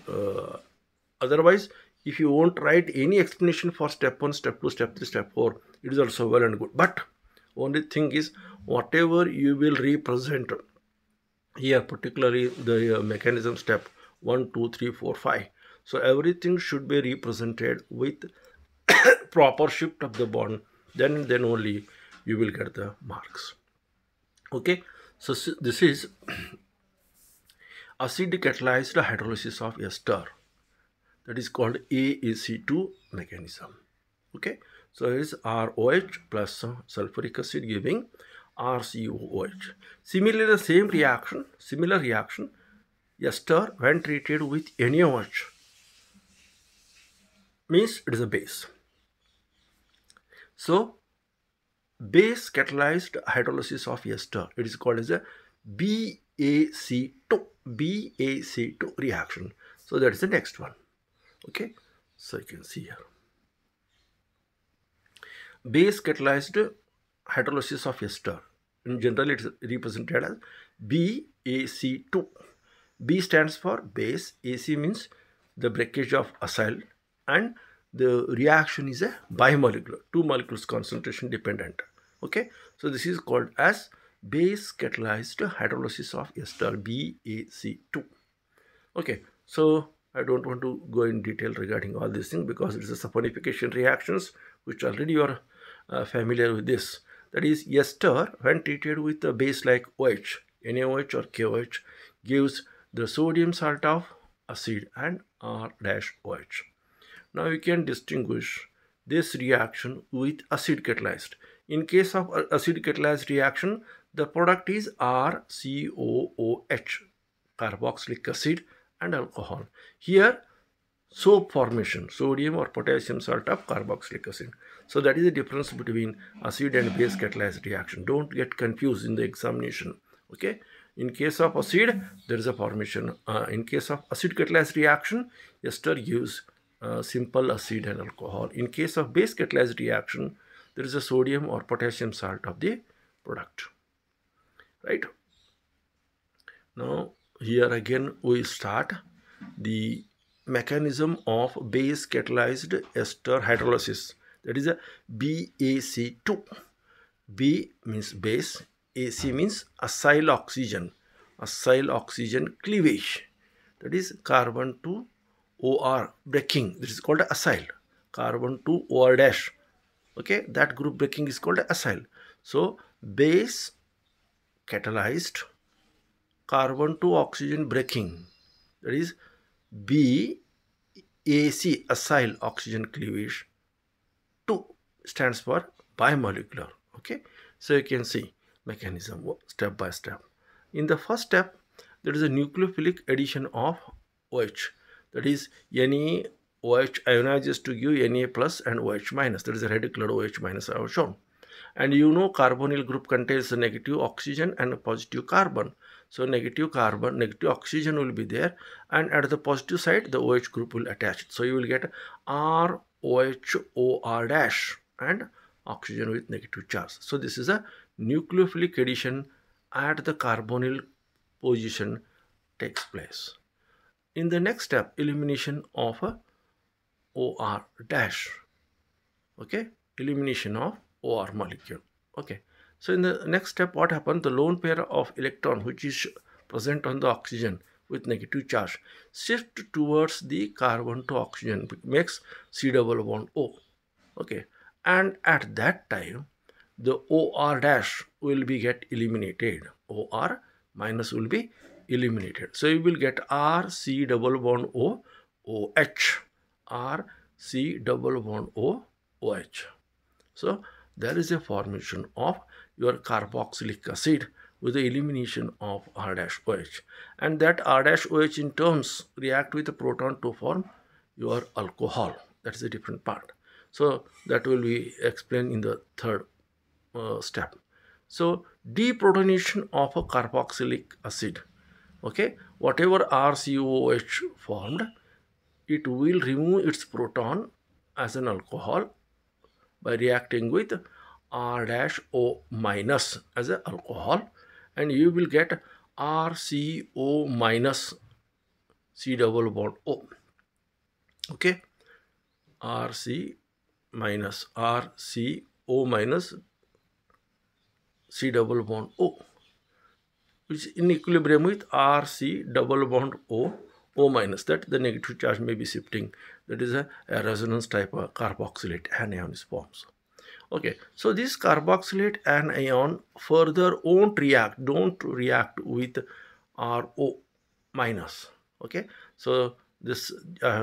Otherwise, if you won't write any explanation for step 1, step 2, step 3, step 4, it is also well and good. But only thing is, whatever you will represent here, particularly the mechanism step 1, 2, 3, 4, 5. So everything should be represented with proper shift of the bond. Then only you will get the marks. Okay, so this is acid catalyzed hydrolysis of ester. That is called AAC2 mechanism. Okay, so it is ROH plus sulfuric acid giving RCOOH. Similarly, the similar reaction, ester when treated with NaOH means it is a base. So base catalyzed hydrolysis of ester, it is called as a BAC2 reaction. So that is the next one. Okay, so you can see here, base catalyzed hydrolysis of ester. In general, it is represented as BAC2. B stands for base, AC means the breakage of acyl, and the reaction is a bimolecular, 2 molecules concentration dependent. Okay, so this is called as base catalyzed hydrolysis of ester, BAC2. Okay, so I don't want to go in detail regarding all these things because it is a saponification reactions which already you are familiar with this. That is, ester when treated with a base like OH, NaOH or KOH, gives the sodium salt of acid and R-OH. Now you can distinguish this reaction with acid catalyzed. In case of acid catalyzed reaction, the product is RCOOH, carboxylic acid and alcohol. Here soap formation, sodium or potassium salt of carboxylic acid. So that is the difference between acid and base catalyzed reaction. Don't get confused in the examination. Okay, in case of acid there is a formation. In case of acid catalyzed reaction, ester gives simple acid and alcohol. In case of base catalyzed reaction, there is a sodium or potassium salt of the product. Right, now here again we start the mechanism of base catalyzed ester hydrolysis. That is a BAC2. B means base, AC means acyl oxygen cleavage. That is carbon to OR breaking. This is called acyl. Carbon to OR dash. Okay, that group breaking is called acyl. So base catalyzed carbon to oxygen breaking, that is BAC, acyl oxygen cleavage. 2 stands for bimolecular. Okay, so you can see mechanism step by step. In the first step, there is a nucleophilic addition of OH. That is NaOH ionizes to give Na plus and OH minus. That is a red colored OH minus I have shown. And you know carbonyl group contains a negative oxygen and a positive carbon. So negative carbon, negative oxygen will be there, and at the positive side the OH group will attach. So you will get ROHOR dash and oxygen with negative charge. So this is a nucleophilic addition at the carbonyl position takes place. In the next step, elimination of a OR dash. Okay, elimination of OR molecule. Okay, so in the next step, what happens? The lone pair of electron which is present on the oxygen with negative charge shift towards the carbon to oxygen, makes C double bond O. Okay, and at that time the OR dash will be get eliminated. OR minus will be eliminated. So you will get RC double bond O OH, RC double bond O OH. So there is a formation of your carboxylic acid with the elimination of R-OH, and that R-OH in turns react with the proton to form your alcohol. That is a different part. So that will be explained in the third step. So deprotonation of a carboxylic acid, okay, whatever RCOOH formed, it will remove its proton as an alcohol by reacting with R-O minus as an alcohol, and you will get RCO minus C double bond O. Okay, RC minus RCO minus C double bond O, which is in equilibrium with RC double bond O minus. That the negative charge may be shifting. That is a resonance type of carboxylate anion is forms. Okay, so this carboxylate anion further don't react with RO minus. Okay, so this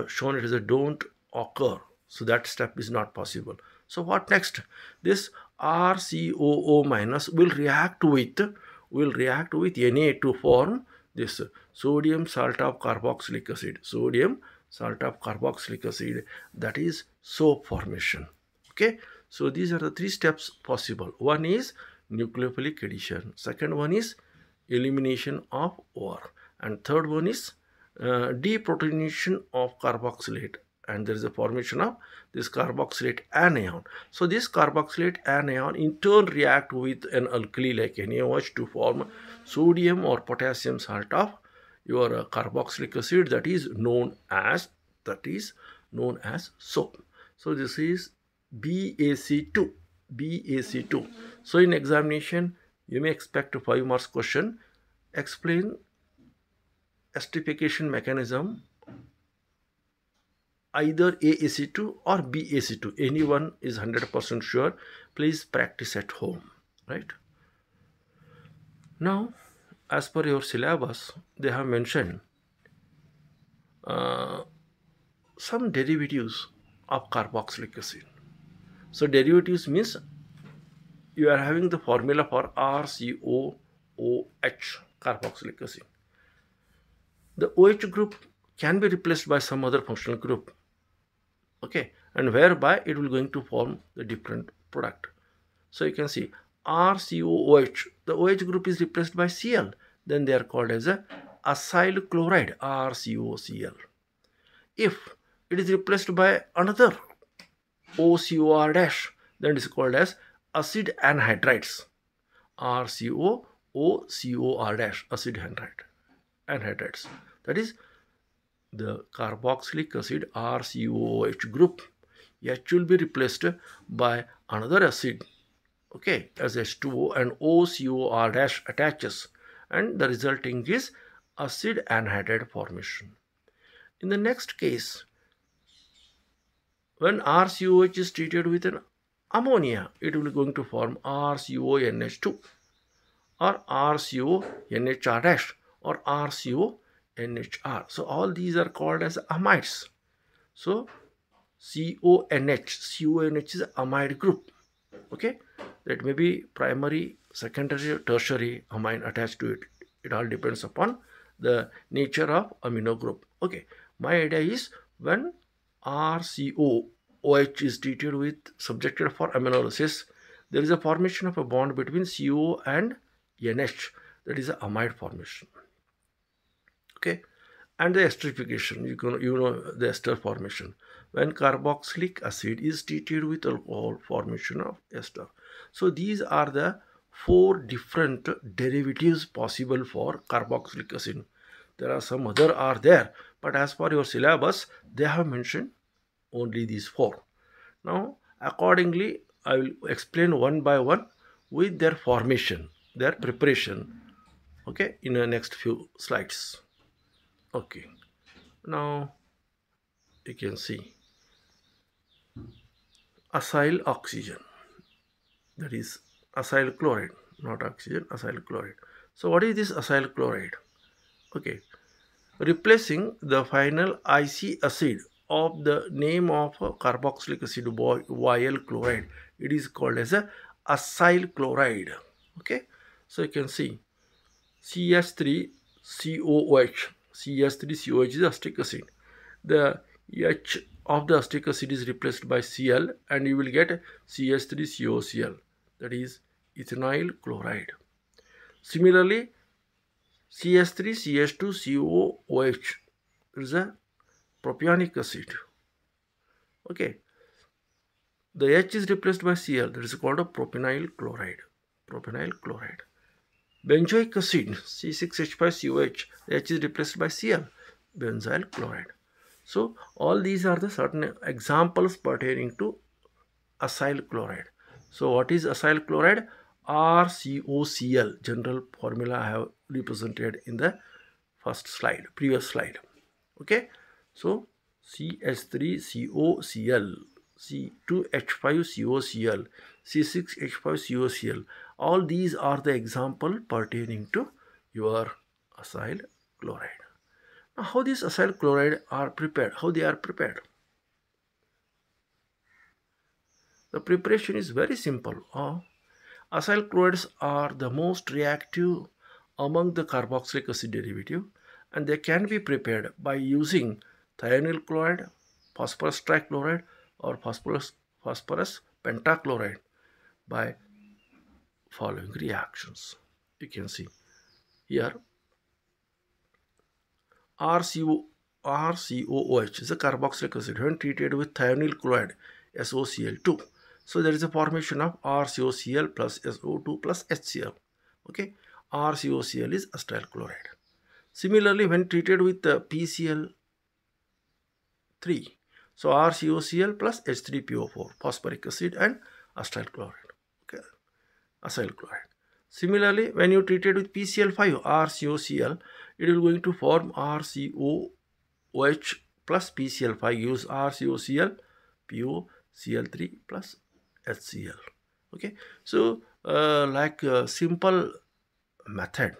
shown it as a don't occur. So that step is not possible. So what next? This RCOO minus will react with Na to form this sodium salt of carboxylic acid. Sodium salt of carboxylic acid, that is soap formation. Okay, so these are the three steps possible. One is nucleophilic addition. Second one is elimination of OR. And third one is deprotonation of carboxylate, and there is a formation of this carboxylate anion. So this carboxylate anion in turn react with an alkali like NaOH to form sodium or potassium salt of your carboxylic acid, that is known as soap. So this is BAC2. So in examination you may expect a 5 marks question. Explain esterification mechanism, either AAC2 or BAC2. Anyone is 100% sure. Please practice at home, right? Now, as per your syllabus, they have mentioned some derivatives of carboxylic acid. So derivatives means you are having the formula for RCOOH, carboxylic acid. The OH group can be replaced by some other functional group, okay, and whereby it will going to form the different product. So you can see RCOOH, the OH group is replaced by Cl, then they are called as a acyl chloride, RCOCl. If it is replaced by another OCOR dash, then it is called as acid anhydrides, RCOOCOR dash, acid anhydrides. That is the carboxylic acid RCOOH group. H will be replaced by another acid, okay, as H2O, and OCOR dash attaches, and the resulting is acid anhydride formation. In the next case, when RCOH is treated with an ammonia, it will be going to form RCONH2 or RCONHR dash or RCONHR. So all these are called as amides. So CONH is amide group. Okay, that may be primary, secondary, tertiary amine attached to it. It all depends upon the nature of amino group. Okay, my idea is when RCOOH is treated with subjected for aminolysis, there is a formation of a bond between CO and NH, that is a amide formation. Okay, and the esterification, you know the ester formation. When carboxylic acid is treated with alcohol, formation of ester. So these are the 4 different derivatives possible for carboxylic acid. There are some other are there, but as per your syllabus, they have mentioned only these 4. Now, accordingly, I will explain one by one with their formation, their preparation, okay, in the next few slides. Okay, now you can see acyl oxygen, that is acyl chloride, not oxygen, acyl chloride. So what is this acyl chloride? Okay, replacing the final IC acid of the name of carboxylic acid YL chloride, it is called as a acyl chloride. Okay, so you can see CH3COOH. CH3COOH is acetic acid. The H of the acetic acid is replaced by Cl and you will get CH3COCl, that is ethynyl chloride. Similarly, CH3CH2COOH is a propionic acid. Okay, the H is replaced by Cl, that is called a propenyl chloride. Propenyl chloride. Benzoic acid C6H5COH, the H is replaced by Cl, benzyl chloride. So all these are the certain examples pertaining to acyl chloride. So what is acyl chloride? RCOCl, general formula I have represented in the first slide, previous slide. Okay, so CH3COCl, C2H5COCl, C6H5COCl, all these are the example pertaining to your acyl chloride. Now, how these acyl chloride are prepared? How they are prepared? The preparation is very simple. Acyl chlorides are the most reactive among the carboxylic acid derivative, and they can be prepared by using thionyl chloride, phosphorus trichloride, or phosphorus pentachloride by following reactions. You can see here RCOOH is a carboxylic acid when treated with thionyl chloride SOCl2. So there is a formation of RCOCl plus SO2 plus HCl. Okay, RCOCl is acetyl chloride. Similarly, when treated with PCl3, so RCOCl plus H3PO4, phosphoric acid and acetyl chloride. Okay, acyl chloride. Similarly, when you treated with PCl5, RCOCl, it is going to form RCOOH plus PCl5, use RCOCl, POCl3 plus HCl. Okay, so like a simple method,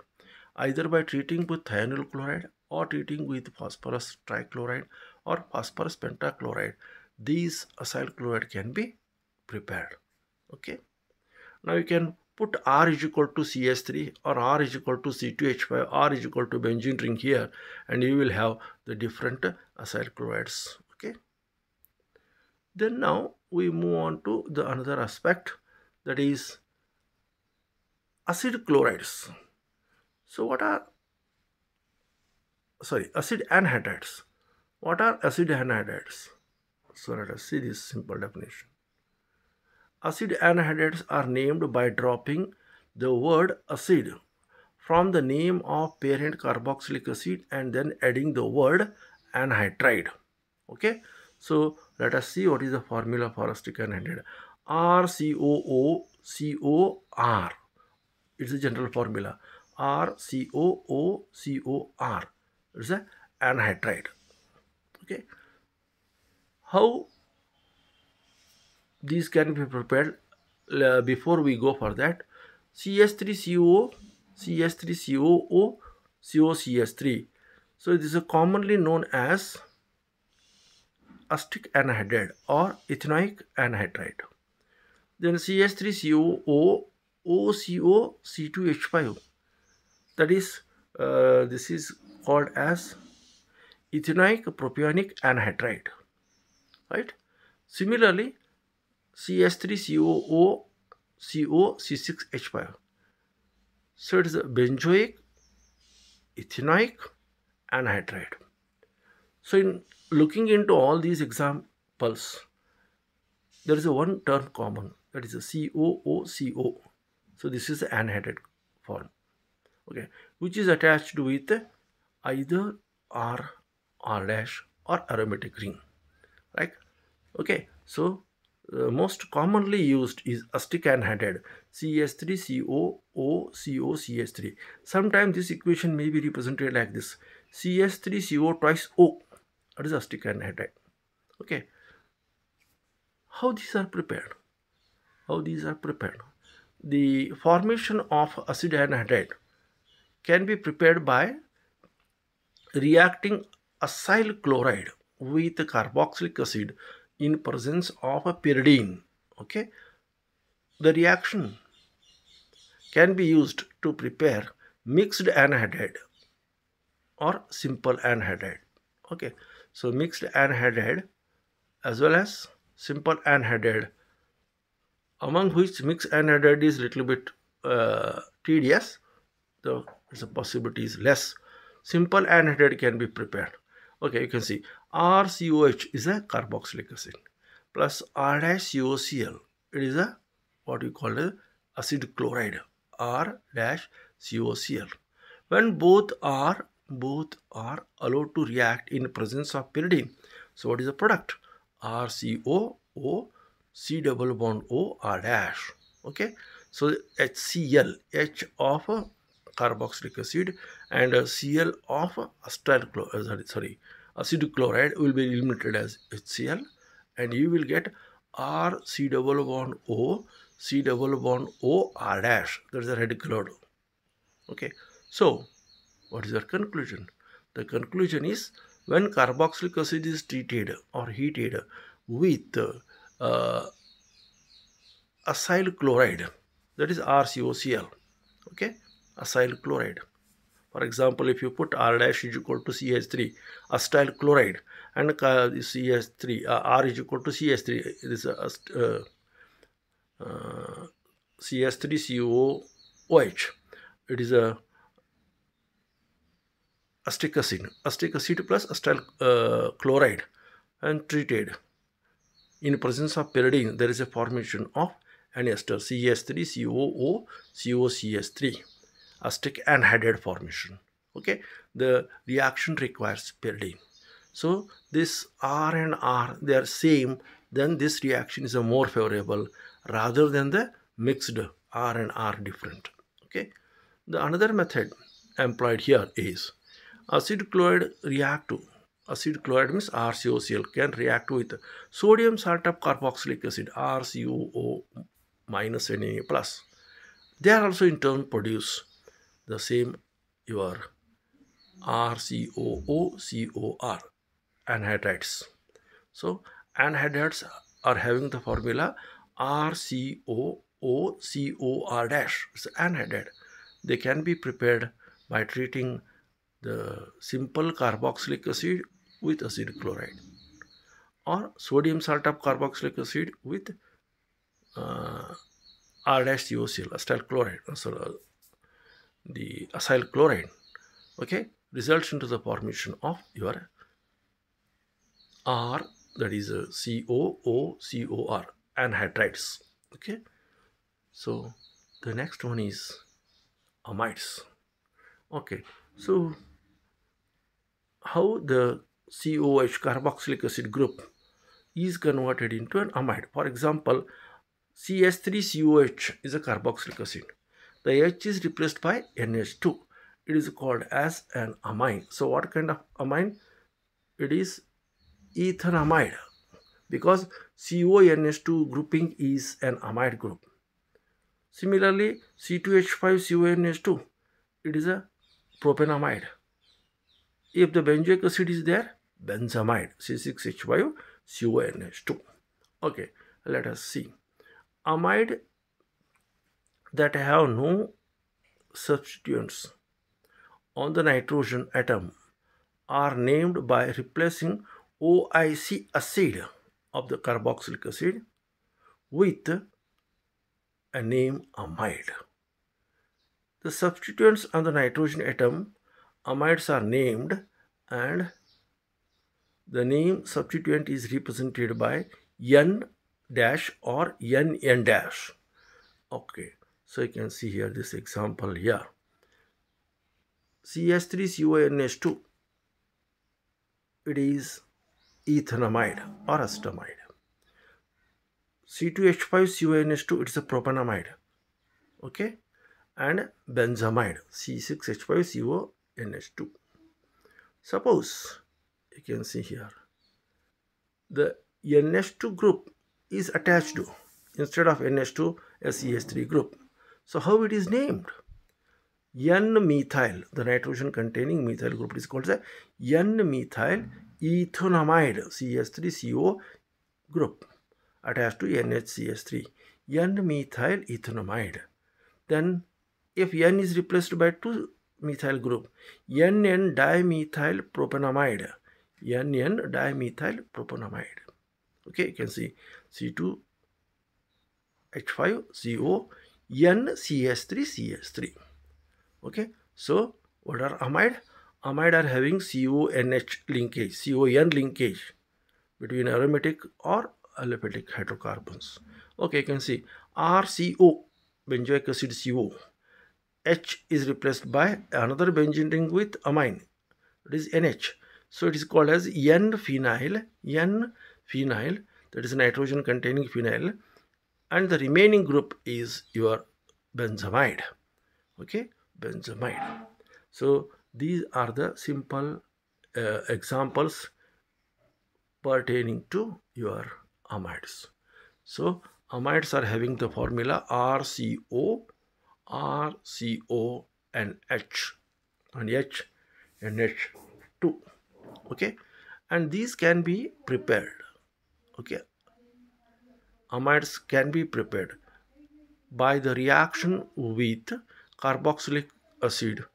either by treating with thionyl chloride or treating with phosphorus trichloride or phosphorus pentachloride, these acyl chloride can be prepared. Okay, now you can put R is equal to CH3 or R is equal to C2H5, R is equal to benzene ring here, and you will have the different acyl chlorides. Okay, then now we move on to the another aspect, that is acid chlorides. So what are acid anhydrides? What are acid anhydrides? So let us see this simple definition. Acid anhydrides are named by dropping the word acid from the name of parent carboxylic acid and then adding the word anhydride. Okay, so let us see what is the formula for acetic anhydride. RCOOCOR. It's a general formula. RCOOCOR. It's a anhydride. Okay, how these can be prepared? Before we go for that, CH3COO, CH3COO, COCH3. So this is commonly known as acetic anhydride or ethanoic anhydride. Then CH3COO, OCO, C2H5. That is, this is called as ethanoic propionic anhydride. Right? Similarly, CH3COO, CO, C6H5. So it is a benzoic ethanoic anhydride. So in looking into all these examples, there is a one term common, that is a COOCO. So this is the anhydride form. Okay, which is attached with either R, R dash or aromatic ring. Right? Okay, so most commonly used is acetic anhydride CH3COOCOCH3. Sometimes this equation may be represented like this: CH3CO twice O. That is acetic anhydride. Okay, how these are prepared? How these are prepared? The formation of acid anhydride can be prepared by reacting acyl chloride with carboxylic acid in presence of a pyridine. Okay, the reaction can be used to prepare mixed anhydride or simple anhydride. Okay, so mixed anhydride as well as simple anhydride, among which mixed anhydride is little bit tedious, the possibility is less. Simple anhydride can be prepared. Okay, you can see RCOH is a carboxylic acid plus R-COCl. It is a what we call a acid chloride, R-COCl. When both are allowed to react in presence of pyridine, so what is the product? RCOO, C double bond O, R dash. Okay, so HCl, H of carboxylic acid and Cl of acid chloride will be eliminated as HCl, and you will get R C double bond O, C double bond O, R dash. That is a red colored. Okay, so what is your conclusion? The conclusion is, when carboxylic acid is treated or heated with acyl chloride, that is RCOCl. Okay, acyl chloride. For example, if you put R dash is equal to CH3, acetyl chloride, and CH3, R is equal to CH3, this CH3COOH. It is a acetic acid plus acetyl chloride, and treated in presence of pyridine, there is a formation of an ester CH3COO COCH3, acetic anhydride formation. Okay, the reaction requires pyridine. So this R and R, they are same, then this reaction is a more favorable rather than the mixed R and R different. Okay, the another method employed here is acid chloride react to, acid chloride means RCOCl, can react with sodium salt of carboxylic acid, RCOO minus Na plus. They are also in turn produce the same your RCOO-COR anhydrides. So anhydrides are having the formula RCOO-COR dash. It's anhydride. They can be prepared by treating the simple carboxylic acid with acid chloride, or sodium salt of carboxylic acid with R-COCl, acetyl chloride, the acyl chloride. Okay, results into the formation of your R, that is COO-COR anhydrides. Okay, so the next one is amides. Okay, so how the COH, carboxylic acid group, is converted into an amide. For example, CH3COH is a carboxylic acid. The H is replaced by NH2. It is called as an amine. So what kind of amine? It is ethanamide, because CONH2 grouping is an amide group. Similarly, C2H5CONH2, it is a propanamide. If the benzoic acid is there, benzamide, C6H5CONH2. Okay, let us see. Amide that have no substituents on the nitrogen atom are named by replacing OIC acid of the carboxylic acid with a name amide. The substituents on the nitrogen atom, amides, are named, and the name substituent is represented by N dash or NN dash. Okay, so you can see here this example here. CH3CONH2, it is ethanamide or acetamide. C2H5CONH2, it is a propanamide. Okay, and benzamide, C6H5CONH2. Suppose you can see here the NH2 group is attached to, instead of NH2, a CH3 group. So how it is named? N-methyl, the nitrogen containing methyl group is called the N-methyl ethanamide, CH3CO group attached to NHCH3, N-methyl ethanamide. Then if N is replaced by 2 methyl group, NN dimethyl propanamide, NN dimethyl propanamide. Okay, you can see C2H5CO NCS3CH3. Okay, so what are amide? Amide are having CONH linkage, CON linkage between aromatic or aliphatic hydrocarbons. Okay, you can see RCO, benzoic acid CO. H is replaced by another benzene ring with amine, it is NH. So it is called as N-phenyl, that is nitrogen containing phenyl, and the remaining group is your benzamide. Okay, benzamide. So these are the simple examples pertaining to your amides. So amides are having the formula RCO, and H, and H and H2. Okay, and these can be prepared. Okay, amides can be prepared by the reaction with carboxylic acid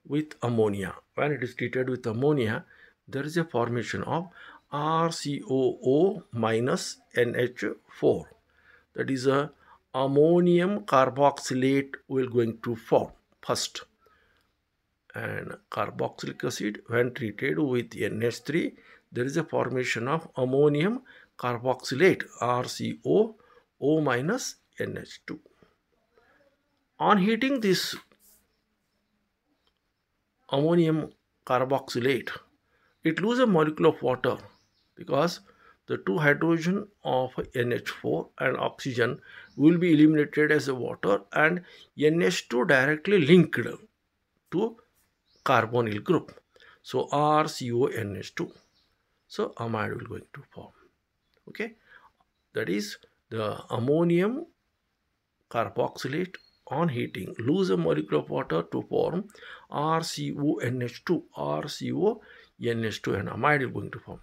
with ammonia. When it is treated with ammonia, there is a formation of RCOO minus NH4. That is a ammonium carboxylate will going to form first. And carboxylic acid, when treated with NH3, there is a formation of ammonium carboxylate, RCOO minus NH2. On heating this ammonium carboxylate, it loses a molecule of water because the two hydrogen of NH4 and oxygen will be eliminated as a water, and NH2 directly linked to carbonyl group. So RCONH2. So amide will going to form. Okay, that is the ammonium carboxylate on heating lose a molecule of water to form RCONH2, and amide is going to form.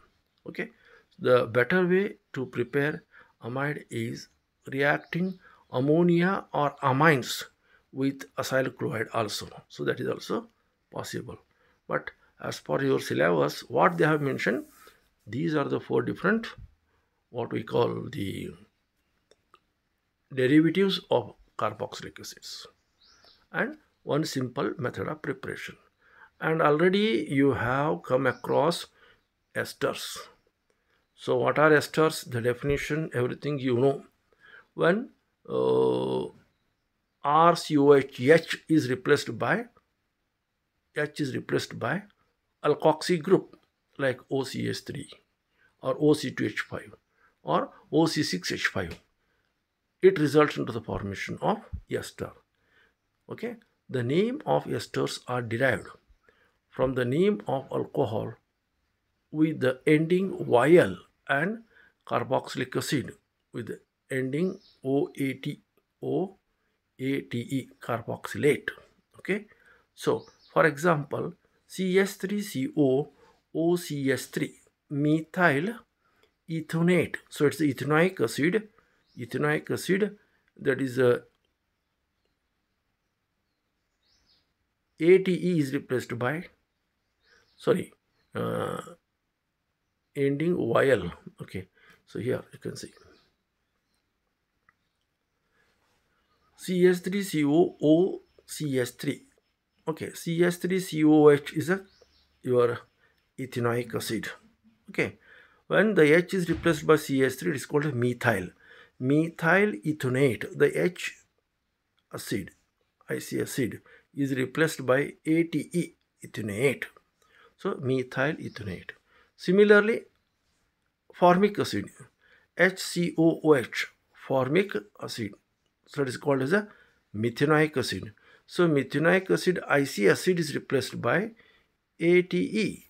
Okay, the better way to prepare amide is reacting ammonia or amines with acyl chloride also. So that is also possible. But as per your syllabus, what they have mentioned, these are the 4 different, what we call the derivatives of carboxylic acids, and one simple method of preparation. And already you have come across esters. So what are esters? The definition, everything you know. When RCOH is replaced by alkoxy group like OCH3 or OC2H5 or OC6H5, it results into the formation of ester. Okay, the name of esters are derived from the name of alcohol with the ending YL and carboxylic acid with the ending OATE, carboxylate. Okay, so for example, CH3CO OCH3 methyl ethonate. So it's the ethanoic acid, that is ATE is replaced by, ending YL. Okay, so here you can see CH3CO OCH3. Okay, CH3COOH is your ethanoic acid. Okay, when the H is replaced by CH3, it is called methyl ethonate. The H acid, IC acid, is replaced by ATE, ethonate. So methyl ethonate. Similarly, formic acid, HCOOH, formic acid. So it is called as a methanoic acid. So methanoic acid, IC acid, is replaced by ATE.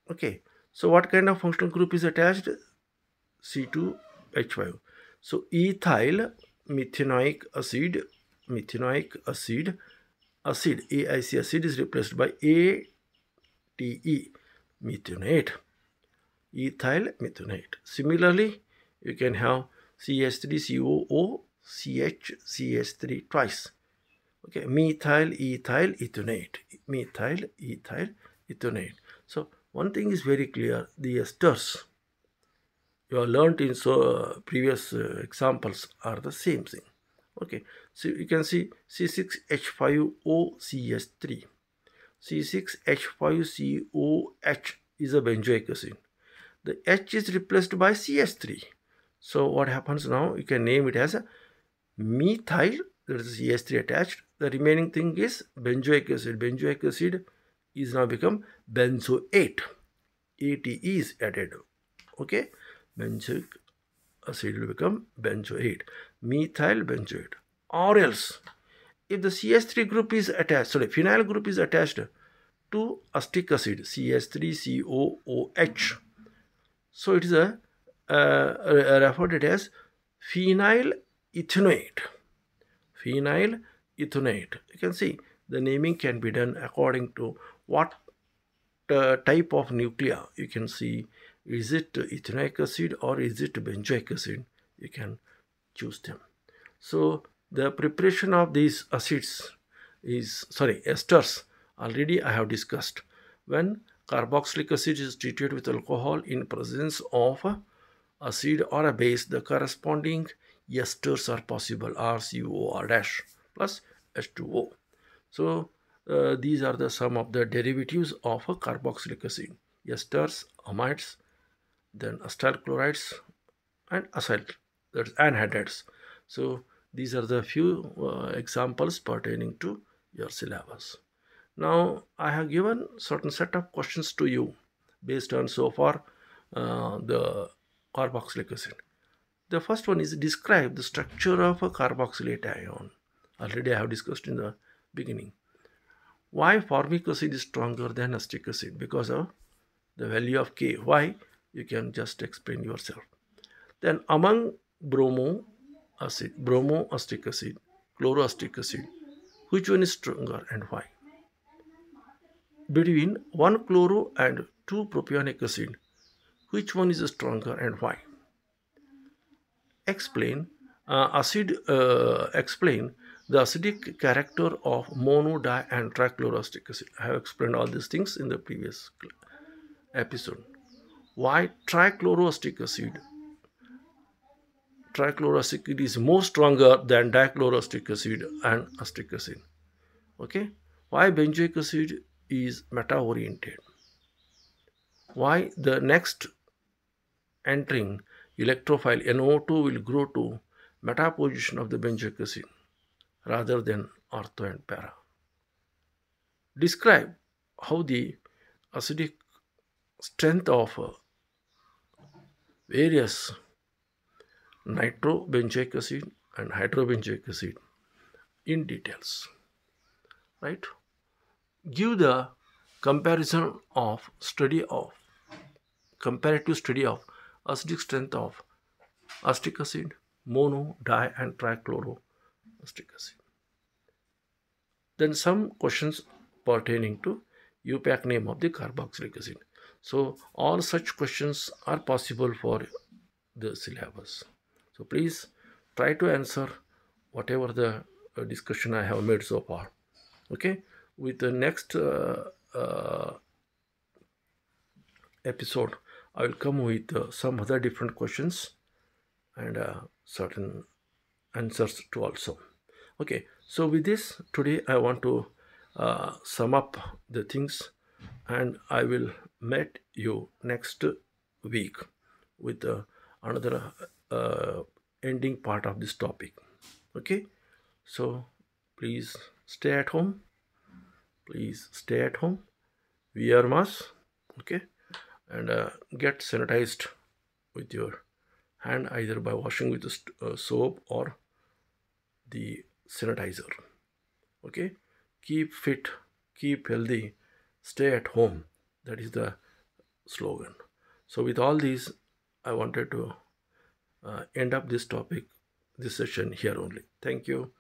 Okay, so what kind of functional group is attached? C2H5. So ethyl methanoic acid, AIC acid is replaced by ATE, methanate, ethyl methanate. Similarly, you can have CH3COO CH3 twice. Okay, methyl ethyl ethionate, methyl ethyl ethionate. So one thing is very clear: the esters you have learnt in previous examples are the same thing. Okay, so you can see C6H5OCH3. C6H5COH is a benzoic acid. The H is replaced by CH3. So what happens now? You can name it as a methyl, there is CH3 attached. The remaining thing is benzoic acid. Benzoic acid is now become benzoate. AT is added. Okay, benzoic acid will become benzoate, methyl benzoate. Or else, if the CH3 group is attached, sorry, phenyl group is attached to acetic acid, CH3COOH. So it is referred as phenyl ethanoate. Phenyl ethanoate. You can see the naming can be done according to what type of nuclei. You can see, is it ethanoic acid or is it benzoic acid? You can choose them. So the preparation of these acids is, sorry, esters, already I have discussed. When carboxylic acid is treated with alcohol in presence of acid or a base, the corresponding esters are possible, RCOR dash plus H2O. So these are the some of the derivatives of a carboxylic acid: esters, amides, then acetyl chlorides, and acyl, that's anhydrides. So these are the few examples pertaining to your syllabus. Now I have given certain set of questions to you based on so far the carboxylic acid. The first one is describe the structure of a carboxylate ion. Already I have discussed in the beginning. Why formic acid is stronger than acetic acid? Because of the value of K. Why? You can just explain yourself. Then among bromoacetic acid, chloroacetic acid, which one is stronger and why? Between 1 chloro and 2 propionic acid, which one is stronger and why? Explain explain the acidic character of mono, di, and trichloroacetic acid. I have explained all these things in the previous episode. Why trichloroacetic acid is more stronger than dichloroacetic acid and acetic acid? Okay, why benzoic acid is meta-oriented? Why the next entering electrophile NO2 will grow to meta position of the benzoic acid rather than ortho and para? Describe how the acidic strength of various nitrobenzoic acid and hydrobenzoic acid in details, right? Give the comparative study of acidic strength of acetic acid, mono, di, and trichloroacetic acid. Then some questions pertaining to UPAC name of the carboxylic acid. So all such questions are possible for the syllabus. So please try to answer whatever the discussion I have made so far. Okay, with the next episode, I will come with some other different questions and certain answers to also. Okay, so with this, today I want to sum up the things, and I will meet you next week with another ending part of this topic. Okay, so please stay at home. Please stay at home, wear mask, okay, and get sanitized with your hand, either by washing with soap or the sanitizer. Okay, keep fit, keep healthy, stay at home. That is the slogan. So with all these, I wanted to end up this topic, this session here only. Thank you.